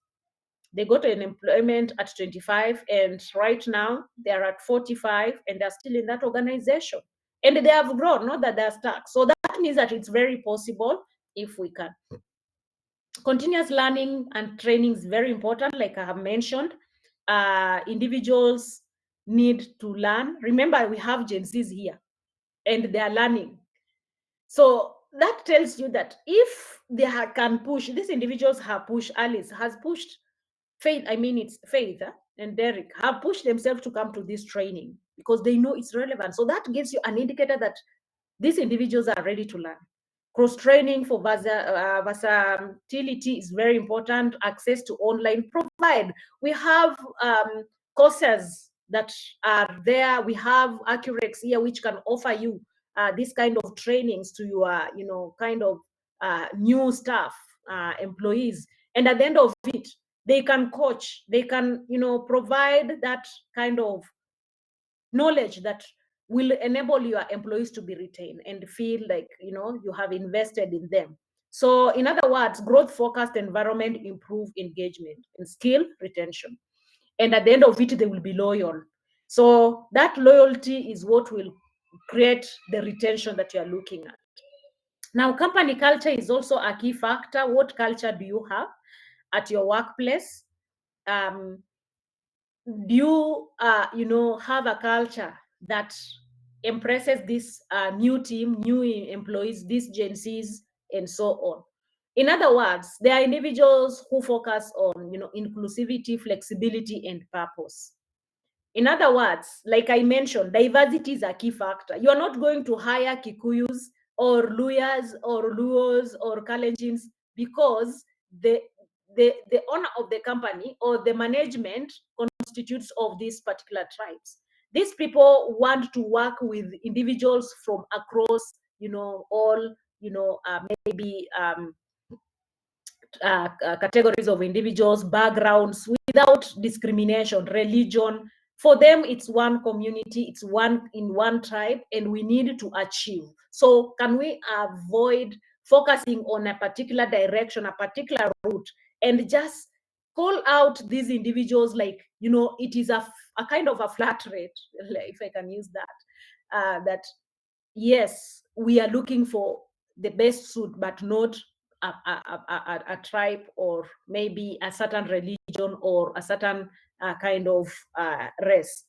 Speaker 2: They got an employment at 25, and right now they're at 45, and they're still in that organization. And they have grown, not that they're stuck. So that means that it's very possible if we can. Continuous learning and training is very important, like I have mentioned. Individuals need to learn. Remember, we have Gen Zs here, and they are learning. So that tells you that if they can push, these individuals have pushed, Alice has pushed, Faith and Derek have pushed themselves to come to this training because they know it's relevant. So that gives you an indicator that these individuals are ready to learn. Cross-training for versatility is very important. Access to online provide. We have courses that are there. We have ACCUREX here, which can offer you this kind of trainings to your, new staff, employees. And at the end of it, they can coach. They can, provide that kind of knowledge that will enable your employees to be retained and feel like you have invested in them. So in other words, growth focused environment improve engagement and skill retention, and at the end of it they will be loyal. So that loyalty is what will create the retention that you are looking at. Now, company culture is also a key factor. What culture do you have at your workplace? do you have a culture that embraces this new team, new employees, these Gen Zs, and so on? In other words, there are individuals who focus on inclusivity, flexibility, and purpose. In other words, like I mentioned, diversity is a key factor. You are not going to hire Kikuyus or Luyas or Luos or Kalenjins because the owner of the company or the management constitutes of these particular tribes. These people want to work with individuals from across, all, maybe categories of individuals, backgrounds, without discrimination, religion. For them, it's one community, it's one in one tribe, and we need to achieve. So can we avoid focusing on a particular direction, a particular route, and just call out these individuals like, it is a kind of a flat rate, if I can use that, that yes, we are looking for the best suit, but not a tribe or maybe a certain religion or a certain kind of race.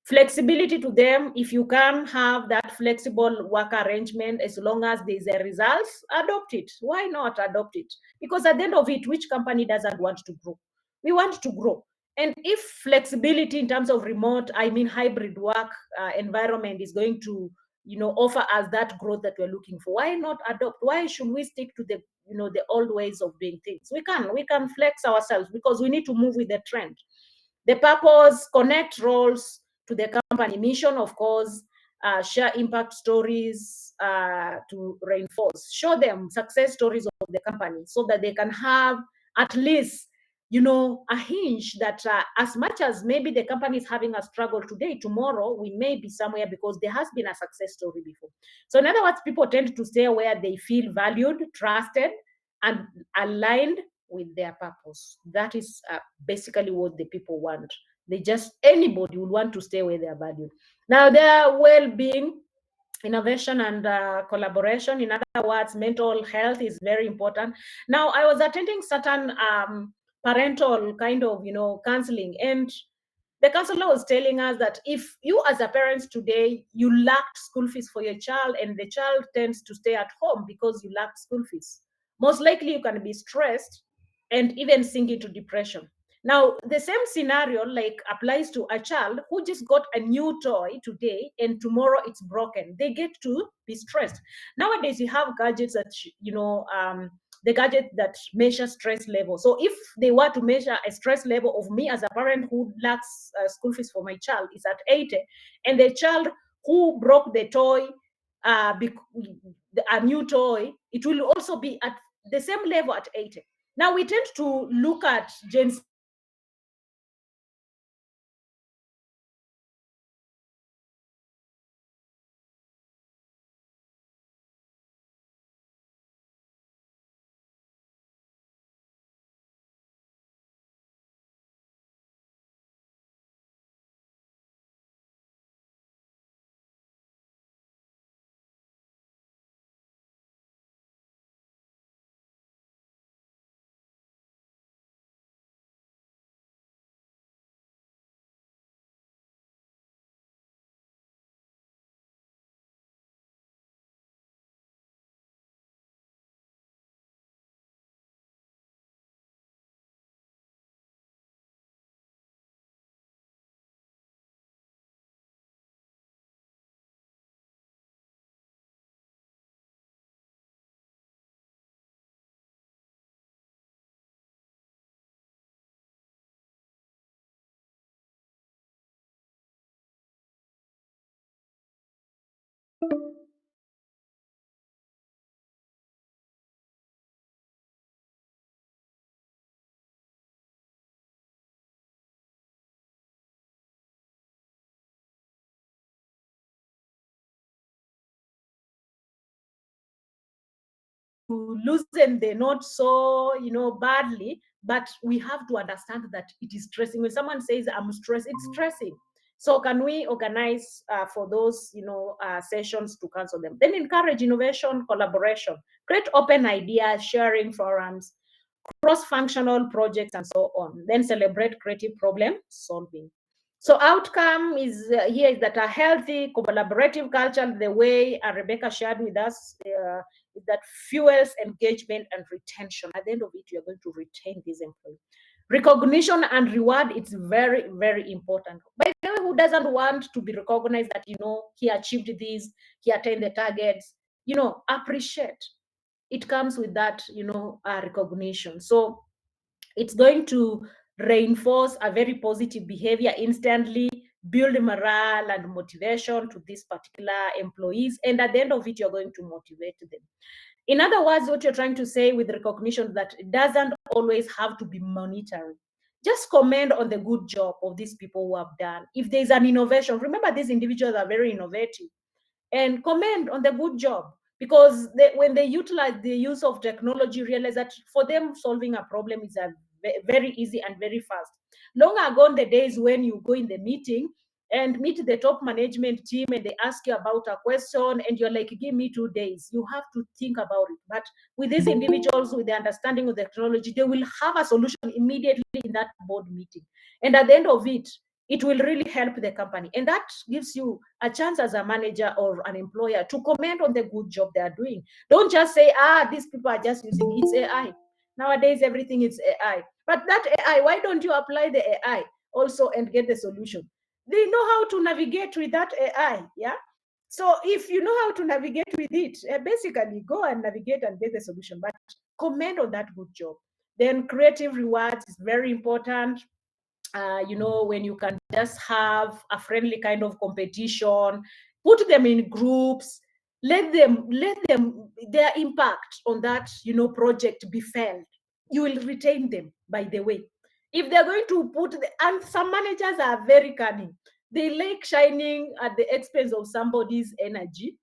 Speaker 2: Flexibility to them, if you can have that flexible work arrangement, as long as there's a result, adopt it. Why not adopt it? Because at the end of it, which company doesn't want to grow? We want to grow. And if flexibility in terms of remote, hybrid work environment is going to offer us that growth that we're looking for, why not adopt? Why should we stick to the the old ways of doing things? We can flex ourselves because we need to move with the trend. The purpose, connect roles to the company mission, of course. Share impact stories to reinforce, show them success stories of the company so that they can have at least a hinge that as much as maybe the company is having a struggle today, tomorrow we may be somewhere because there has been a success story before. So in other words, people tend to stay where they feel valued, trusted, and aligned with their purpose. That is basically what the people want. Anybody would want to stay where they are valued. Now, their well-being, innovation, and collaboration. In other words, mental health is very important. Now, I was attending certain parental kind of counseling, and the counselor was telling us that if you as a parent today, you lacked school fees for your child and the child tends to stay at home because you lack school fees, most likely you can be stressed and even sink into depression. Now, the same scenario like applies to a child who just got a new toy today and tomorrow it's broken. They get to be stressed. Nowadays, you have gadgets that, the gadget that measure stress level. So if they were to measure a stress level of me as a parent who lacks school fees for my child is at 80, and the child who broke the toy, a new toy, it will also be at the same level at 80. Now we tend to look at Gen Z loosen the knot so badly, but we have to understand that it is stressing. When someone says I'm stressed, it's stressing. So can we organize for those sessions to cancel them? Then encourage innovation, collaboration, create open ideas, sharing forums, cross-functional projects, and so on. Then celebrate creative problem solving. So outcome is here is that a healthy collaborative culture, the way Rebecca shared with us, is that fuels engagement and retention. At the end of it, you're going to retain these employees. Recognition and reward, it's very, very important. By the way, who doesn't want to be recognized that, he achieved this, he attained the targets, appreciate. It comes with that, recognition. So it's going to reinforce a very positive behavior instantly, build morale and motivation to these particular employees. And at the end of it, you're going to motivate them. In other words, what you're trying to say with recognition, that it doesn't always have to be monetary. Just comment on the good job of these people who have done. If there's an innovation, remember these individuals are very innovative, and comment on the good job, because when they utilize the use of technology, realize that for them solving a problem is a very easy and very fast. Long ago, the days when you go in the meeting and meet the top management team and they ask you about a question and you're like, give me 2 days, you have to think about it. But with these individuals, with the understanding of the technology, they will have a solution immediately in that board meeting. And at the end of it, it will really help the company. And that gives you a chance as a manager or an employer to comment on the good job they are doing. Don't just say, these people are just using, it's AI. Nowadays, everything is AI. But that AI, why don't you apply the AI also and get the solution? They know how to navigate with that AI, yeah? So if you know how to navigate with it, basically go and navigate and get the solution, but comment on that good job. Then creative rewards is very important. When you can just have a friendly kind of competition, put them in groups, let them their impact on that project be felt. You will retain them, by the way. If they're going to and some managers are very cunning, they like shining at the expense of somebody's energy.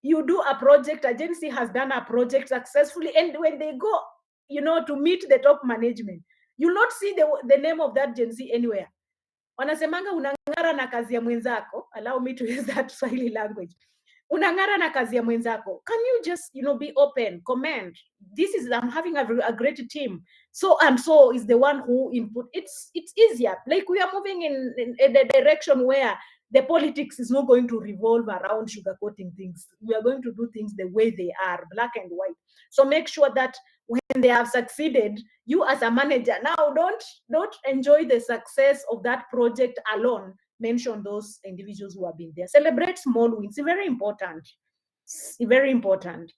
Speaker 2: You do a project, agency has done a project successfully, and when they go to meet the top management, you'll not see the name of that agency anywhere. Wanasemanga unang'ara na kazi ya mwenzako. Allow me to use that Swahili language. Unang'ara na kazi ya mwenzako. Can you just, be open, comment? I'm having a great team. So and so is the one who input. It's easier. Like we are moving in the direction where the politics is not going to revolve around sugarcoating things. We are going to do things the way they are, black and white. So make sure that when they have succeeded, you as a manager now don't enjoy the success of that project alone. Mention those individuals who have been there. Celebrate small wins. It's very important. It's very important.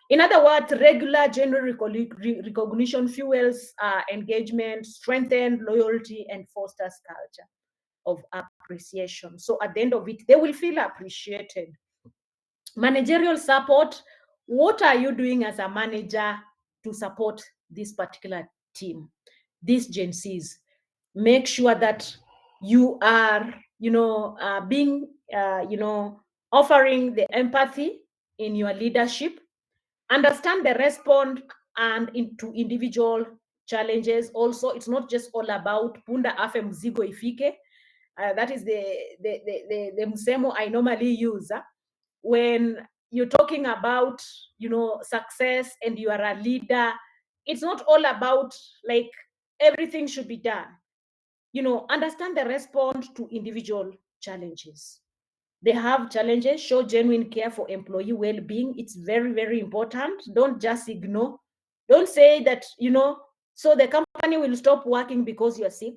Speaker 2: In other words, regular general recognition fuels engagement, strengthens loyalty, and fosters culture of appreciation. So at the end of it, they will feel appreciated. Managerial support. What are you doing as a manager to support this particular team, these Gen Zs? Make sure that you are, offering the empathy in your leadership. Understand the response and into individual challenges. Also, it's not just all about punda afe mzigo ifike. That is the msemo I normally use. When you're talking about, success and you are a leader, it's not all about like everything should be done. Understand the response to individual challenges. They have challenges, show genuine care for employee well-being. It's very, very important. Don't just ignore. Don't say that, so the company will stop working because you're sick.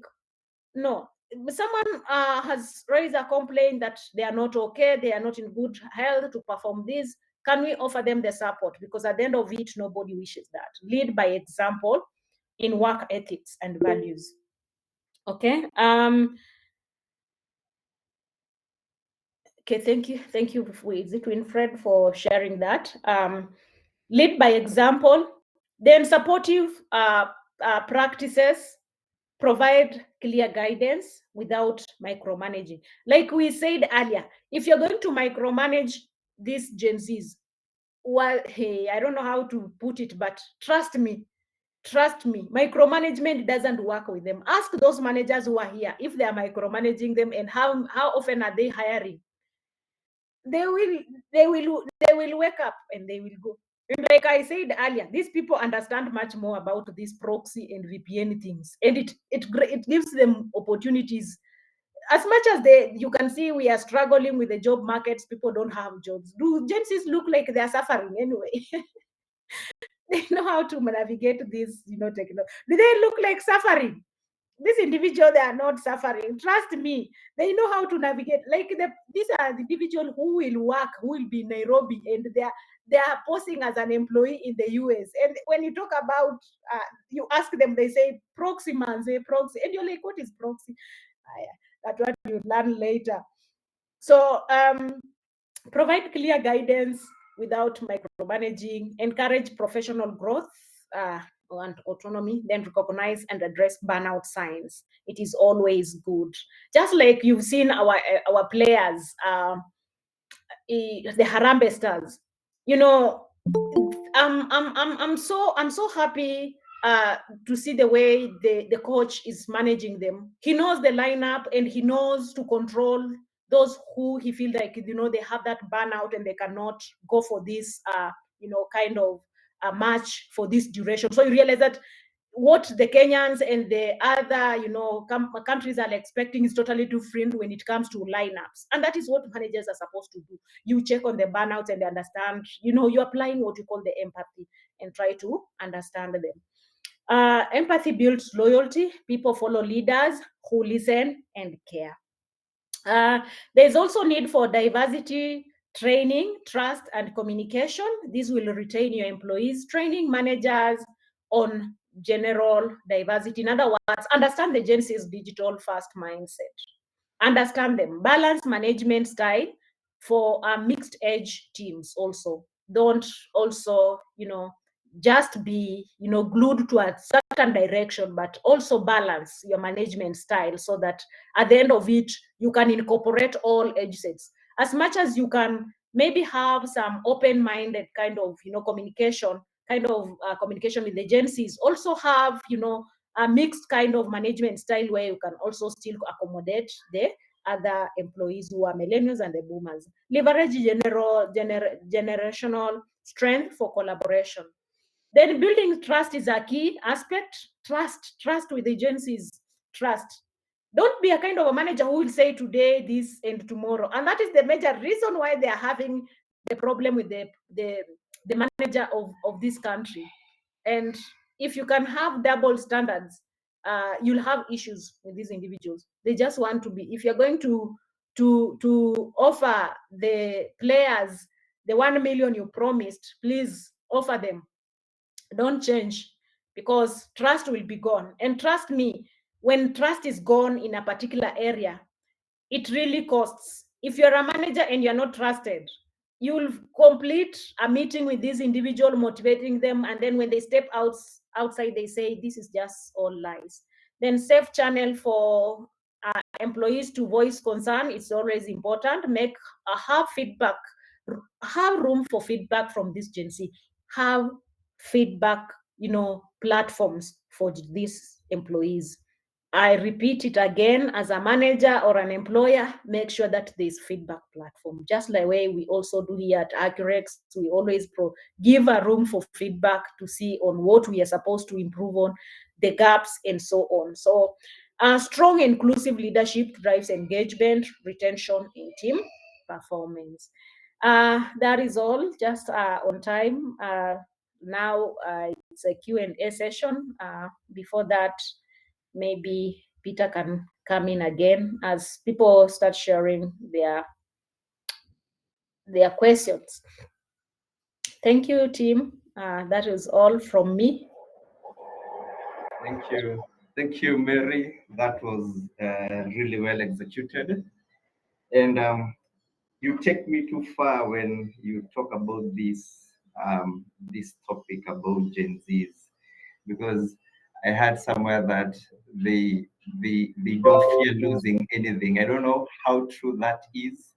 Speaker 2: No. Someone has raised a complaint that they are not okay, they are not in good health to perform this. Can we offer them the support? Because at the end of it, nobody wishes that. Lead by example in work ethics and values. Okay. Okay, thank you, Winfred, for sharing that. Lead by example, then supportive practices, provide clear guidance without micromanaging. Like we said earlier, if you're going to micromanage these Gen Zs, well, hey, I don't know how to put it, but trust me, micromanagement doesn't work with them. Ask those managers who are here if they are micromanaging them, and how often are they hiring. They will wake up and they will go. And like I said earlier, these people understand much more about these proxy and VPN things, and it gives them opportunities. As much as you can see we are struggling with the job markets, people don't have jobs. Do Gen Zs look like they are suffering anyway? They know how to navigate this, technology. Do they look like suffering? This individual, they are not suffering. Trust me, they know how to navigate. Like these are the individuals who will work, who will be in Nairobi, and they are posting as an employee in the US. And when you talk about, you ask them, they say proxy, man, say proxy, and you're like, what is proxy? That's what you learn later. So provide clear guidance without micromanaging, encourage professional growth and autonomy, then recognize and address burnout signs. It is always good. Just like you've seen our players, the Harambe Stars. I'm so happy to see the way the coach is managing them. He knows the lineup and he knows to control those who he feels like they have that burnout and they cannot go for this kind of a match for this duration. So you realize that what the Kenyans and the other countries are expecting is totally different when it comes to lineups, and that is what managers are supposed to do. You check on the burnouts and understand, you're applying what you call the empathy and try to understand them. Empathy builds loyalty. People follow leaders who listen and care. There's also need for diversity training, trust, and communication. This will retain your employees. Training managers on general diversity. In other words, understand the Gen Z's digital first mindset. Understand them. Balance management style for mixed age teams also. Don't also, just be, glued to a certain direction, but also balance your management style so that at the end of it, you can incorporate all age sets. As much as you can maybe have some open-minded kind of, communication with the agencies, also have, a mixed kind of management style where you can also still accommodate the other employees who are millennials and the boomers. Leverage generational strength for collaboration. Then building trust is a key aspect. Trust with agencies. Trust. Don't be a kind of a manager who will say today this and tomorrow. And that is the major reason why they are having the problem with the manager of this country. And if you can have double standards, you'll have issues with these individuals. They just want to be, if you're going to offer the players the 1 million you promised, please offer them. Don't change, because trust will be gone. And trust me, when trust is gone in a particular area, it really costs. If you're a manager and you're not trusted, you'll complete a meeting with this individual, motivating them, and then when they step outside, they say this is just all lies. Then safe channel for employees to voice concern. It's always important. Have feedback, have room for feedback from this Gen Z. Have feedback, platforms for these employees. I repeat it again, as a manager or an employer, make sure that there's feedback platform. Just like way we also do here at ACCUREX, we always give a room for feedback to see on what we are supposed to improve on, the gaps, and so on. So strong inclusive leadership drives engagement, retention, and team performance. That is all, just on time. Now it's a Q&A session. Before that, maybe Peter can come in again as people start sharing their questions. Thank you, team. That is all from me.
Speaker 1: Thank you, Mary. That was really well executed. And you take me too far when you talk about this topic about Gen Zs, because I heard somewhere that they don't fear losing anything. I don't know how true that is,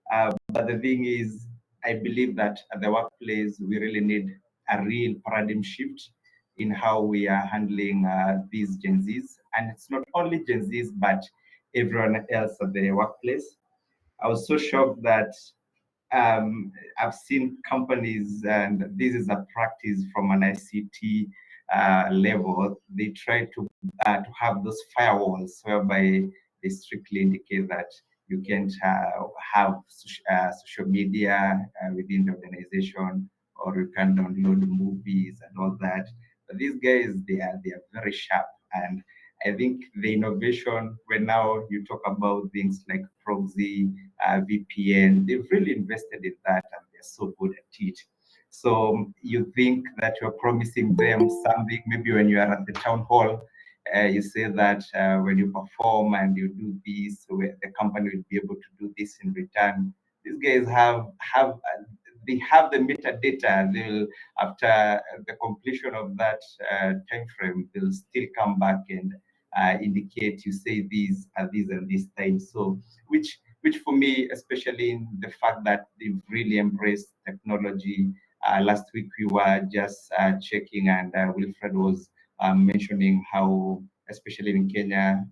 Speaker 1: but the thing is, I believe that at the workplace we really need a real paradigm shift in how we are handling these Gen Zs, and it's not only Gen Zs but everyone else at the workplace. I was so shocked that I've seen companies, and this is a practice from an ICT level. They try to have those firewalls whereby they strictly indicate that you can't have social media within the organization, or you can download movies and all that. But these guys, they are very sharp, and I think the innovation, when now you talk about things like proxy, VPN, they've really invested in that, and they're so good at it. So you think that you're promising them something, maybe when you are at the town hall, you say that when you perform and you do this, the company will be able to do this in return. These guys they have the metadata. They'll, after the completion of that time frame, they'll still come back and indicate you say these are these and this time. So which for me, especially in the fact that they've really embraced technology. Last week we were just checking, and Wilfred was mentioning how, especially in Kenya,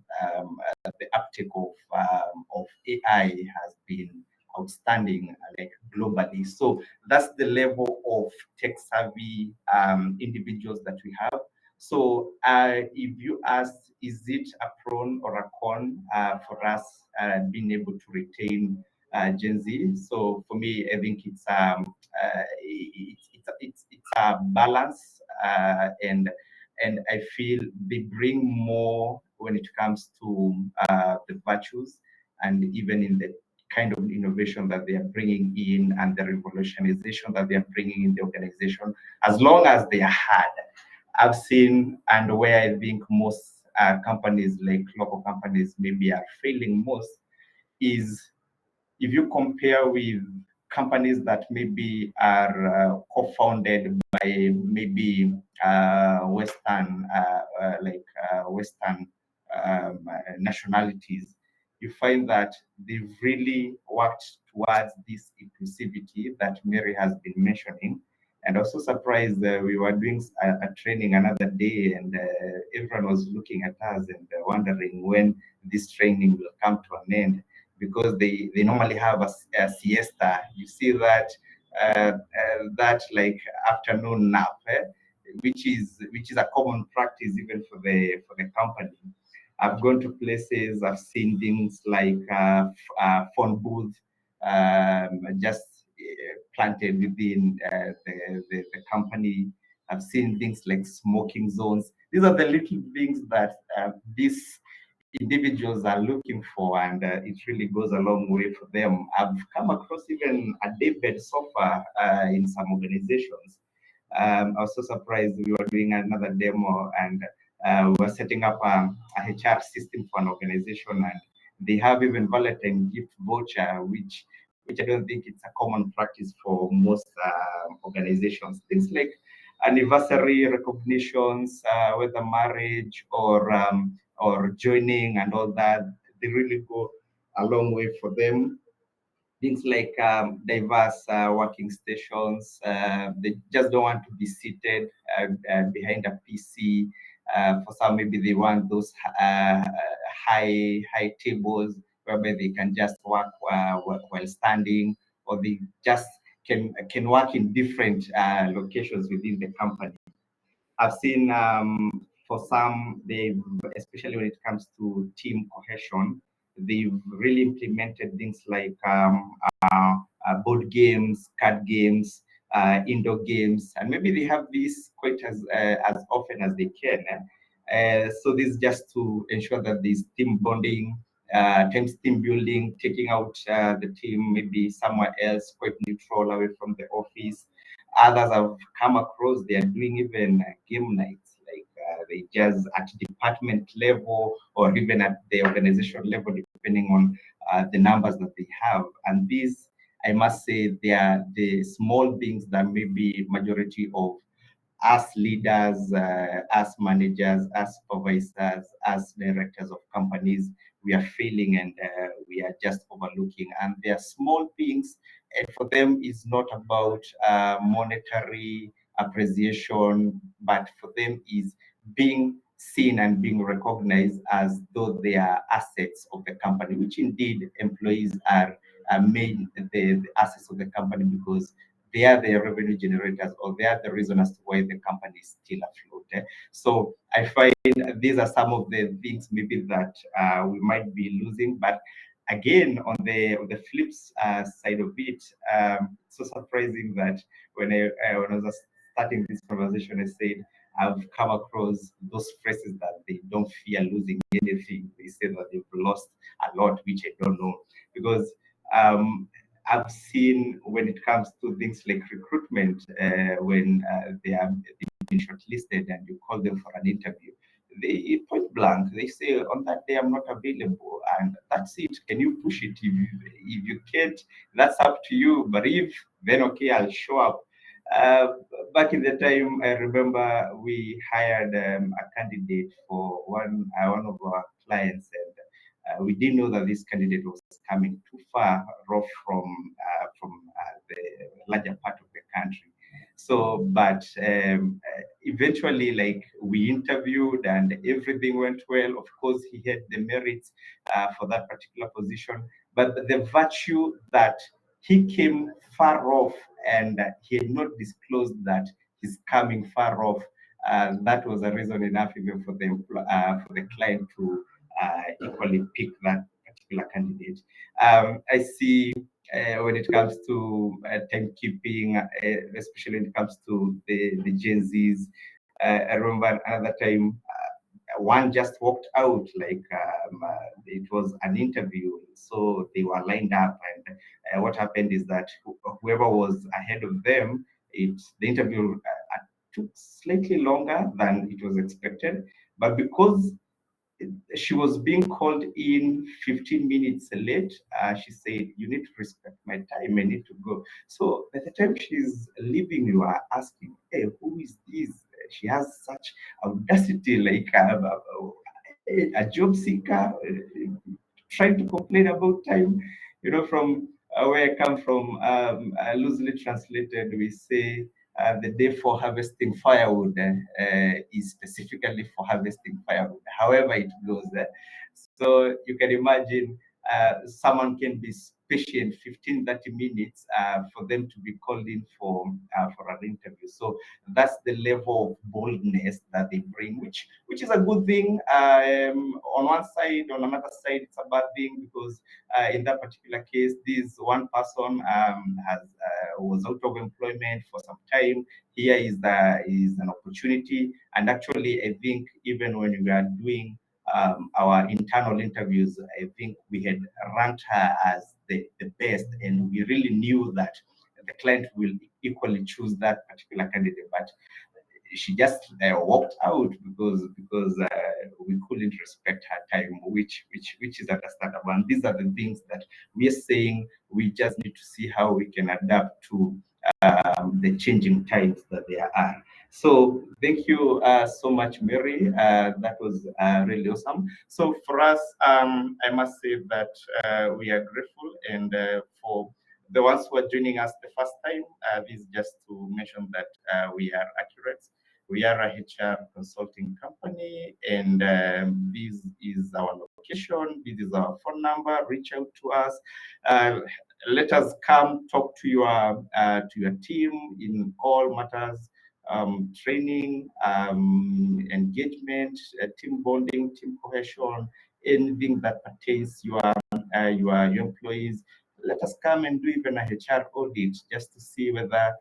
Speaker 1: the uptake of AI has been outstanding, like globally. So that's the level of tech savvy individuals that we have. So if you ask, is it a pro or a con for us being able to retain Gen Z? So for me, I think it's a balance, and I feel they bring more when it comes to the virtues, and even in the kind of innovation that they are bringing in and the revolutionization that they are bringing in the organization, as long as they are hard. I've seen, and where I think most companies, like local companies, maybe are failing most, is if you compare with companies that maybe are co-founded by maybe Western nationalities, you find that they've really worked towards this inclusivity that Mary has been mentioning. And also surprised, we were doing a training another day, and everyone was looking at us and wondering when this training will come to an end, because they normally have a siesta. You see that that like afternoon nap, which is a common practice even for the company. I've gone to places, I've seen things like phone booth just planted within the company. I've seen things like smoking zones. These are the little things that these individuals are looking for, and it really goes a long way for them. I've come across even a daybed sofa in some organizations. I was so surprised. We were doing another demo, and we were setting up a HR system for an organization, and they have even Valentine gift voucher, which I don't think it's a common practice for most organizations. Things like anniversary recognitions, whether marriage or joining and all that, they really go a long way for them. Things like diverse working stations. They just don't want to be seated behind a PC. For some, maybe they want those high tables whereby they can just work while standing, or they just can work in different locations within the company. I've seen for some, they, especially when it comes to team cohesion, they've really implemented things like board games, card games, indoor games, and maybe they have these quite as often as they can. So this is just to ensure that there's team bonding, team building, taking out the team maybe somewhere else, quite neutral, away from the office. Others have come across, they are doing even game nights, like they just at department level or even at the organization level, depending on the numbers that they have. And these, I must say, they are the small things that maybe majority of us leaders, us managers, us supervisors, us directors of companies, we are failing, and we are just overlooking. And they are small things, and for them, it's not about monetary appreciation, but for them is being seen and being recognized as though they are assets of the company, which indeed employees are made the assets of the company, because they are the revenue generators, or they are the reason as to why the company is still afloat. So I find these are some of the things maybe that we might be losing. But again, on the flip side of it, it's so surprising that when I was starting this conversation, I said I've come across those phrases that they don't fear losing anything. They say that they've lost a lot, which I don't know, because I've seen when it comes to things like recruitment, when they've been shortlisted and you call them for an interview, they point blank, they say on that day I'm not available, and that's it. Can you push it? If you can't, that's up to you. But if, then okay, I'll show up. Uh, Back in the time, I remember we hired a candidate for one of our clients, and we didn't know that this candidate was coming too far off from the larger part of the country. So, but eventually, like, we interviewed and everything went well. Of course, he had the merits for that particular position, but the virtue that he came far off and he had not disclosed that he's coming far off. That was a reason enough even for the client to equally pick that particular candidate. I see when it comes to timekeeping, especially when it comes to the Gen Zs. I remember another time one just walked out, like it was an interview, so they were lined up, and what happened is that whoever was ahead of them, the interview took slightly longer than it was expected, but because she was being called in 15 minutes late. She said, "You need to respect my time. I need to go." So by the time she's leaving, you are asking, "Hey, who is this?" She has such audacity, like a job seeker trying to complain about time. From where I come from, loosely translated, we say the day for harvesting firewood is specifically for harvesting firewood, however it goes. So you can imagine someone can be patient 15, 30 minutes for them to be called in for an interview. So that's the level of boldness that they bring, which is a good thing. On one side, on another side, it's a bad thing, because in that particular case, this one person has was out of employment for some time. Here is an opportunity, and actually, I think even when we are doing our internal interviews, I think we had ranked her as the best, and we really knew that the client will equally choose that particular candidate. But she just walked out because we couldn't respect her time, which is understandable. And these are the things that we are saying. We just need to see how we can adapt to the changing times that there are. So thank you so much, Mary. That was really awesome. So for us, I must say that we are grateful, and for the ones who are joining us the first time, this is just to mention that we are ACCUREX. We are a HR consulting company, and this is our location. This is our phone number. Reach out to us. Let us come talk to your team in all matters, training, engagement, team bonding, team cohesion, anything that pertains your employees. Let us come and do even a HR audit just to see whether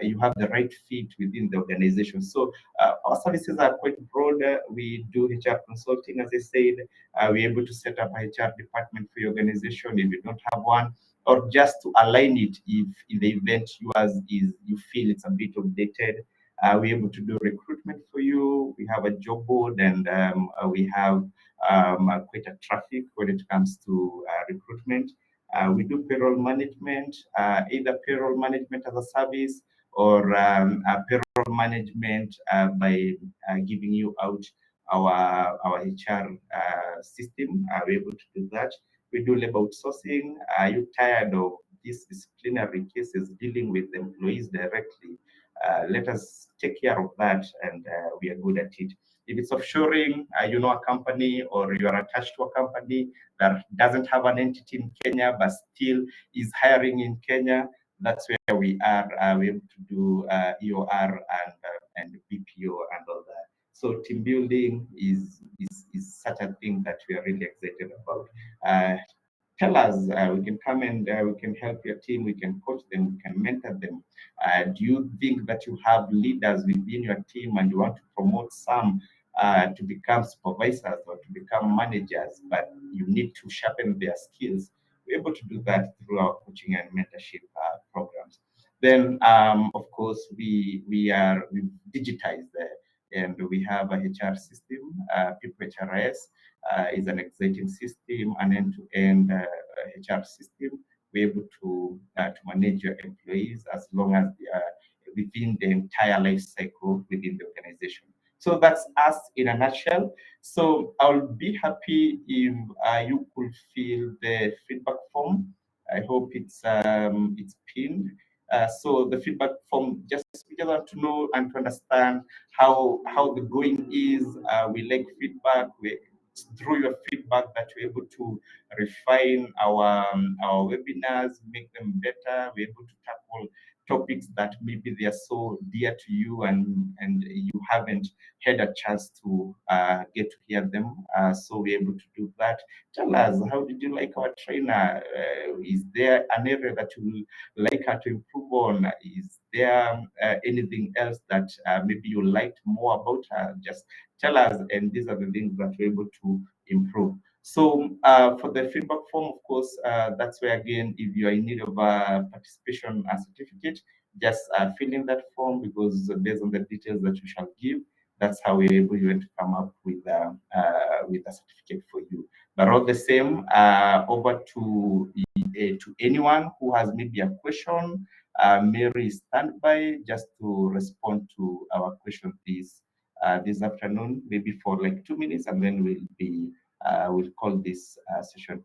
Speaker 1: you have the right fit within the organization. So our services are quite broad. We do HR consulting, as I said. We're able to set up a HR department for your organization if you don't have one, or just to align it if in the event you feel it's a bit outdated. We're able to do recruitment for you. We have a job board, and we have quite a traffic when it comes to recruitment. We do payroll management, either payroll management as a service, or payroll management by giving you out our HR system. We're able to do that. We do labor outsourcing. Are you tired of these disciplinary cases dealing with employees directly? Let us take care of that, and we are good at it. If it's offshoring, you know, a company, or you are attached to a company that doesn't have an entity in Kenya but still is hiring in Kenya, that's where we are. We're able to do EOR and BPO and all that. So team building is such a thing that we are really excited about. Tell us, we can come and we can help your team, we can coach them, we can mentor them. Do you think that you have leaders within your team and you want to promote some to become supervisors or to become managers, but you need to sharpen their skills? We're able to do that through our coaching and mentorship programs. Then, of course, we've digitized and we have a HR system, People HRS is an exciting system, an end-to-end HR system. We're able to manage your employees as long as they are within the entire life cycle within the organization. So that's us in a nutshell. So I'll be happy if you could fill the feedback form. I hope it's pinned. So the feedback form, we just want to know and to understand how the going is. We like feedback. It's through your feedback that we're able to refine our webinars, make them better. We're able to tackle topics that maybe they are so dear to you and you haven't had a chance to get to hear them. So we're able to do that. Tell us, how did you like our trainer? Is there an area that you like her to improve on? Is there anything else that maybe you liked more about her? Just tell us, and these are the things that we're able to improve. So for the feedback form, of course, that's where, again, if you are in need of a participation certificate, just fill in that form, because based on the details that you shall give, that's how we're able even to come up with a certificate for you. But all the same, over to anyone who has maybe a question. Mary is standby just to respond to our question this afternoon, maybe for like 2 minutes, and then we'll call this session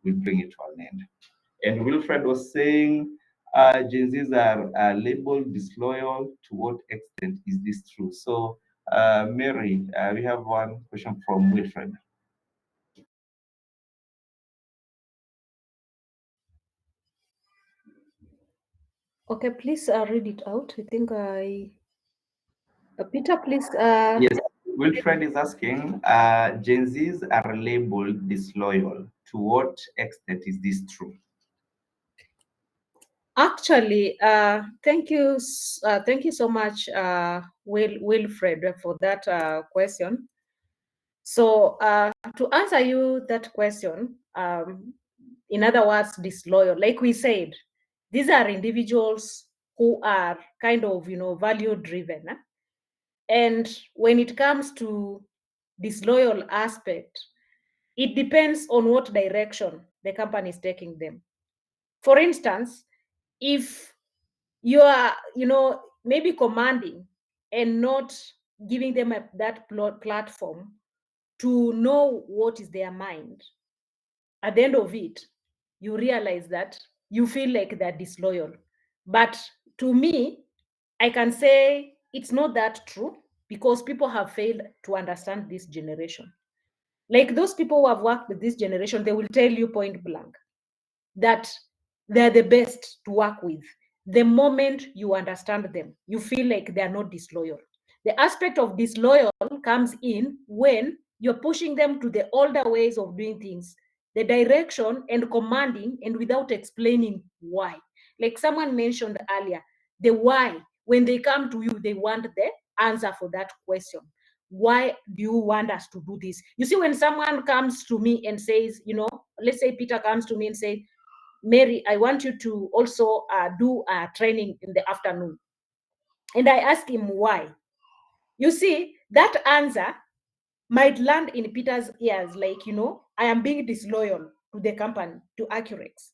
Speaker 1: we'll bring it to an end. And Wilfred was saying, Gen Zs are labeled disloyal. To what extent is this true? So, Mary, we have one question from Wilfred.
Speaker 2: Okay, please read it out. I think Peter, please.
Speaker 1: Yes, Wilfred is asking, Gen Zs are labeled disloyal. To what extent is this true?
Speaker 2: Actually, thank you so much, Wilfred, for that question. So to answer you that question, in other words, disloyal, like we said, these are individuals who are kind of, value driven. And when it comes to disloyal aspect, it depends on what direction the company is taking them. For instance, if you are, maybe commanding and not giving them that platform to know what is their mind, at the end of it, you realize that you feel like they're disloyal. But to me, I can say it's not that true, because people have failed to understand this generation. Like those people who have worked with this generation, they will tell you point blank that they're the best to work with. The moment you understand them, you feel like they're not disloyal. The aspect of disloyal comes in when you're pushing them to the older ways of doing things, the direction and commanding, and without explaining why. Like someone mentioned earlier, the why. When they come to you, they want the answer for that question. Why do you want us to do this? You see, when someone comes to me and says, let's say Peter comes to me and says, Mary, I want you to also do a training in the afternoon. And I ask him why. You see, that answer might land in Peter's ears like, I am being disloyal to the company, to ACCUREX.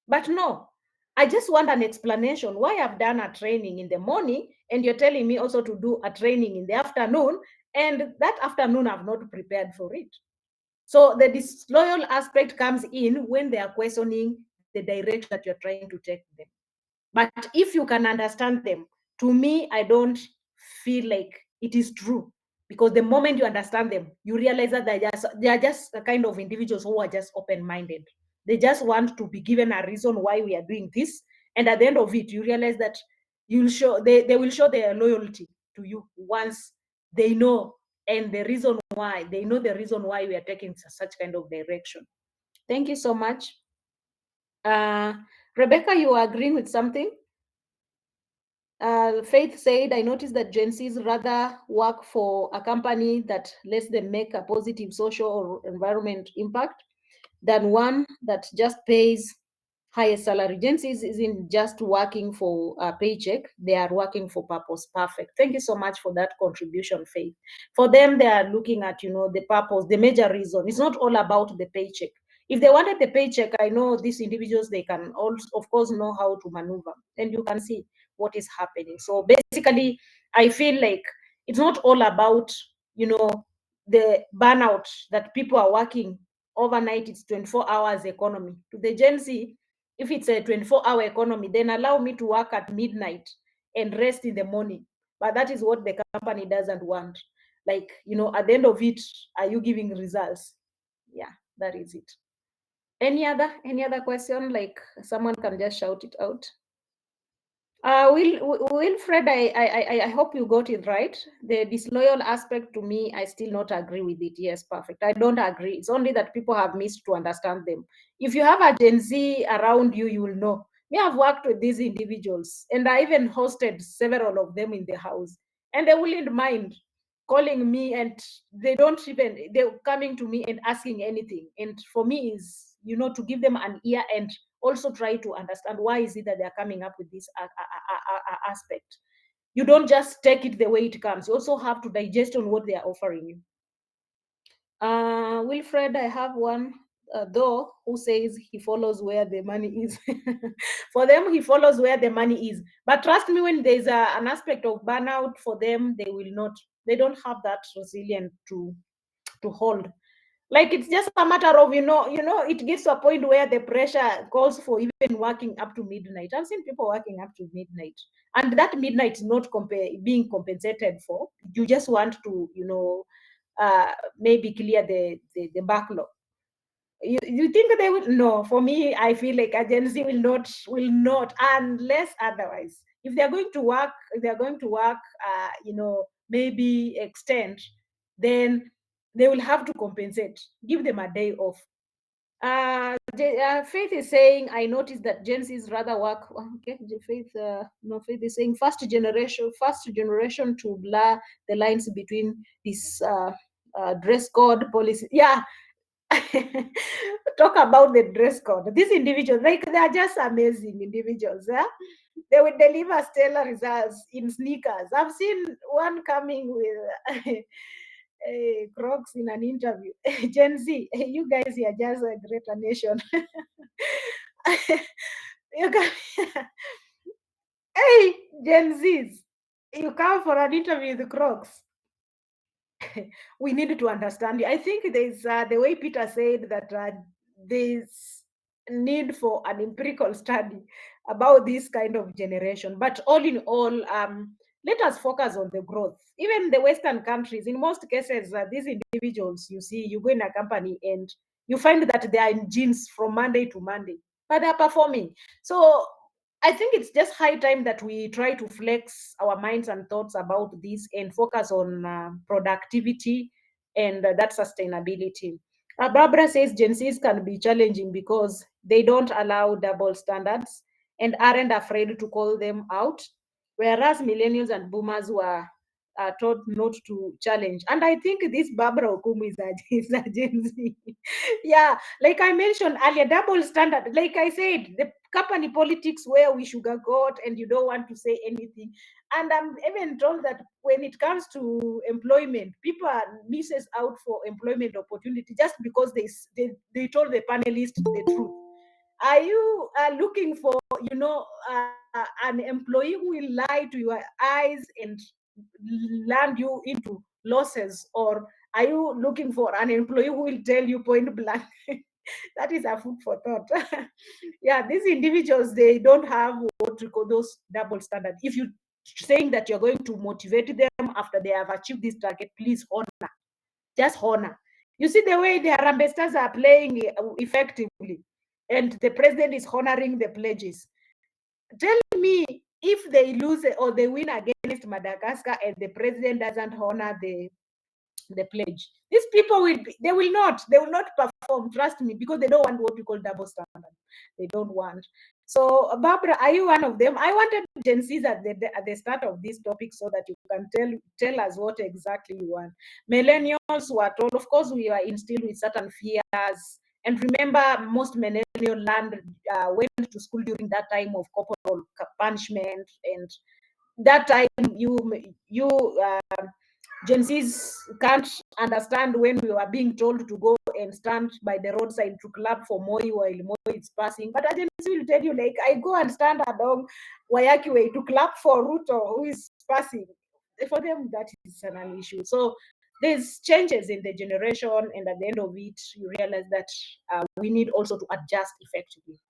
Speaker 2: But no, I just want an explanation why I've done a training in the morning and you're telling me also to do a training in the afternoon, and that afternoon I've not prepared for it. So the disloyal aspect comes in when they are questioning the direction that you're trying to take them. But if you can understand them, to me, I don't feel like it is true Because the moment you understand them, you realize that they are just a kind of individuals who are just open-minded. They just want to be given a reason why we are doing this, and at the end of it, you realize that they will show their loyalty to you once they know the reason why we are taking such kind of direction. Thank you so much. Rebecca, you are agreeing with something? Faith said, I noticed that Gen Zs rather work for a company that lets them make a positive social or environment impact than one that just pays highest salary. Gen Zs isn't just working for a paycheck, they are working for purpose. Perfect. Thank you so much for that contribution, Faith. For them, they are looking at, the purpose, the major reason. It's not all about the paycheck. If they wanted the paycheck, I know these individuals, they can also, of course, know how to maneuver. And you can see what is happening. So basically, I feel like it's not all about, the burnout that people are working overnight. It's 24 hours economy. To the Gen Z, if it's a 24-hour economy, then allow me to work at midnight and rest in the morning. But that is what the company doesn't want. Like, at the end of it, are you giving results? Yeah, that is it. Any other question? Like, someone can just shout it out. Wilfred, I hope you got it right. The disloyal aspect, to me, I still not agree with it. Yes, perfect. I don't agree. It's only that people have missed to understand them. If you have a Gen Z around you, you will know. Me, I've worked with these individuals, and I even hosted several of them in the house, and they wouldn't mind calling me, and they're coming to me and asking anything. And for me is, to give them an ear and also try to understand why is it that they're coming up with this aspect. You don't just take it the way it comes. You also have to digest on what they are offering you. Wilfred, I have one though who says he follows where the money is. For them, he follows where the money is. But trust me, when there's an aspect of burnout for them, they don't have that resilience to hold. Like, it's just a matter of, it gets to a point where the pressure calls for even working up to midnight. I've seen people working up to midnight, and that midnight is not being compensated for. You just want to, maybe clear the backlog. You think they will? No, for me, I feel like agency will not unless otherwise. If they're going to work, maybe extend, then they will have to compensate. Give them a day off. Faith is saying, I noticed that Gen Z's rather work. Okay, Faith is saying first generation to blur the lines between this dress code policy. Yeah. Talk about the dress code. These individuals, like, they are just amazing individuals. Yeah? They will deliver stellar results in sneakers. I've seen one coming with Crocs in an interview. Gen Z, you guys are just a greater nation. You can, hey, Gen Zs, you come for an interview with Crocs. We need to understand you. I think there's the way Peter said that there's need for an empirical study about this kind of generation. But all in all, let us focus on the growth. Even the Western countries, in most cases, these individuals, you see, you go in a company and you find that they are in jeans from Monday to Monday, but they're performing. So I think it's just high time that we try to flex our minds and thoughts about this and focus on productivity and that sustainability. Barbara says Gen Zs can be challenging because they don't allow double standards and aren't afraid to call them out, whereas millennials and boomers were taught not to challenge. And I think this Barbara Okumu is a Gen Z. Yeah, like I mentioned earlier, double standard. Like I said, the company politics where we sugarcoat and you don't want to say anything. And I'm even told that when it comes to employment, people are misses out for employment opportunity just because they told the panelists the truth. Are you looking for, an employee who will lie to your eyes and land you into losses, or are you looking for an employee who will tell you point blank? That is a food for thought. Yeah, these individuals, they don't have what we call those double standards. If you saying that you're going to motivate them after they have achieved this target. Please honor, just honor. You see the way the Harambee Stars are playing effectively, and the president is honoring the pledges. Tell me, if they lose or they win against Madagascar and the president doesn't honor the pledge, these people they will not perform, trust me, because they don't want what we call double standard. They don't want. So Barbara, are you one of them? I wanted Gen Zs at the start of this topic so that you can tell us what exactly you want. Millennials were told, of course, we were instilled with certain fears. And remember, most millennials went to school during that time of corporal punishment, and that time Gen Zs can't understand when we were being told to go and stand by the roadside to clap for Moi while Moi is passing. But a Gen Z will tell you, like, I go and stand along Wayaki Way to clap for Ruto, who is passing. For them, that is an issue. So there's changes in the generation, and at the end of it, you realize that we need also to adjust effectively.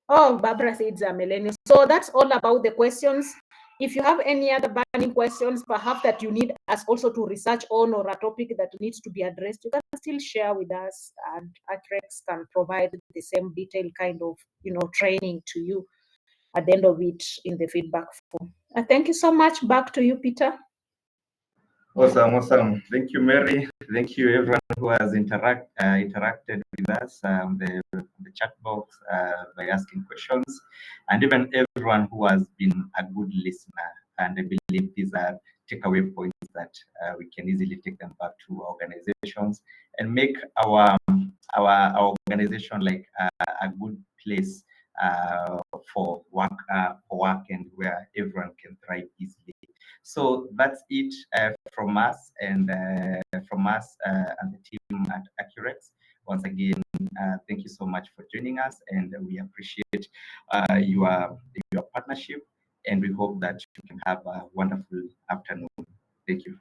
Speaker 2: Oh, Barbara said it's a millennial. So that's all about the questions. If you have any other burning questions, perhaps that you need us also to research on, or a topic that needs to be addressed, you can still share with us, and ACCUREX can provide the same detailed kind of training to you at the end of it in the feedback form. Thank you so much. Back to you, Peter.
Speaker 1: Awesome. Thank you, Mary. Thank you, everyone who has interacted with us on the chat box by asking questions, and even everyone who has been a good listener. And I believe these are takeaway points that we can easily take them back to organizations and make our organization like a good place for work and where everyone can thrive easily. So that's it from us and and the team at ACCUREX. Once again, thank you so much for joining us, and we appreciate your partnership, and we hope that you can have a wonderful afternoon. Thank you.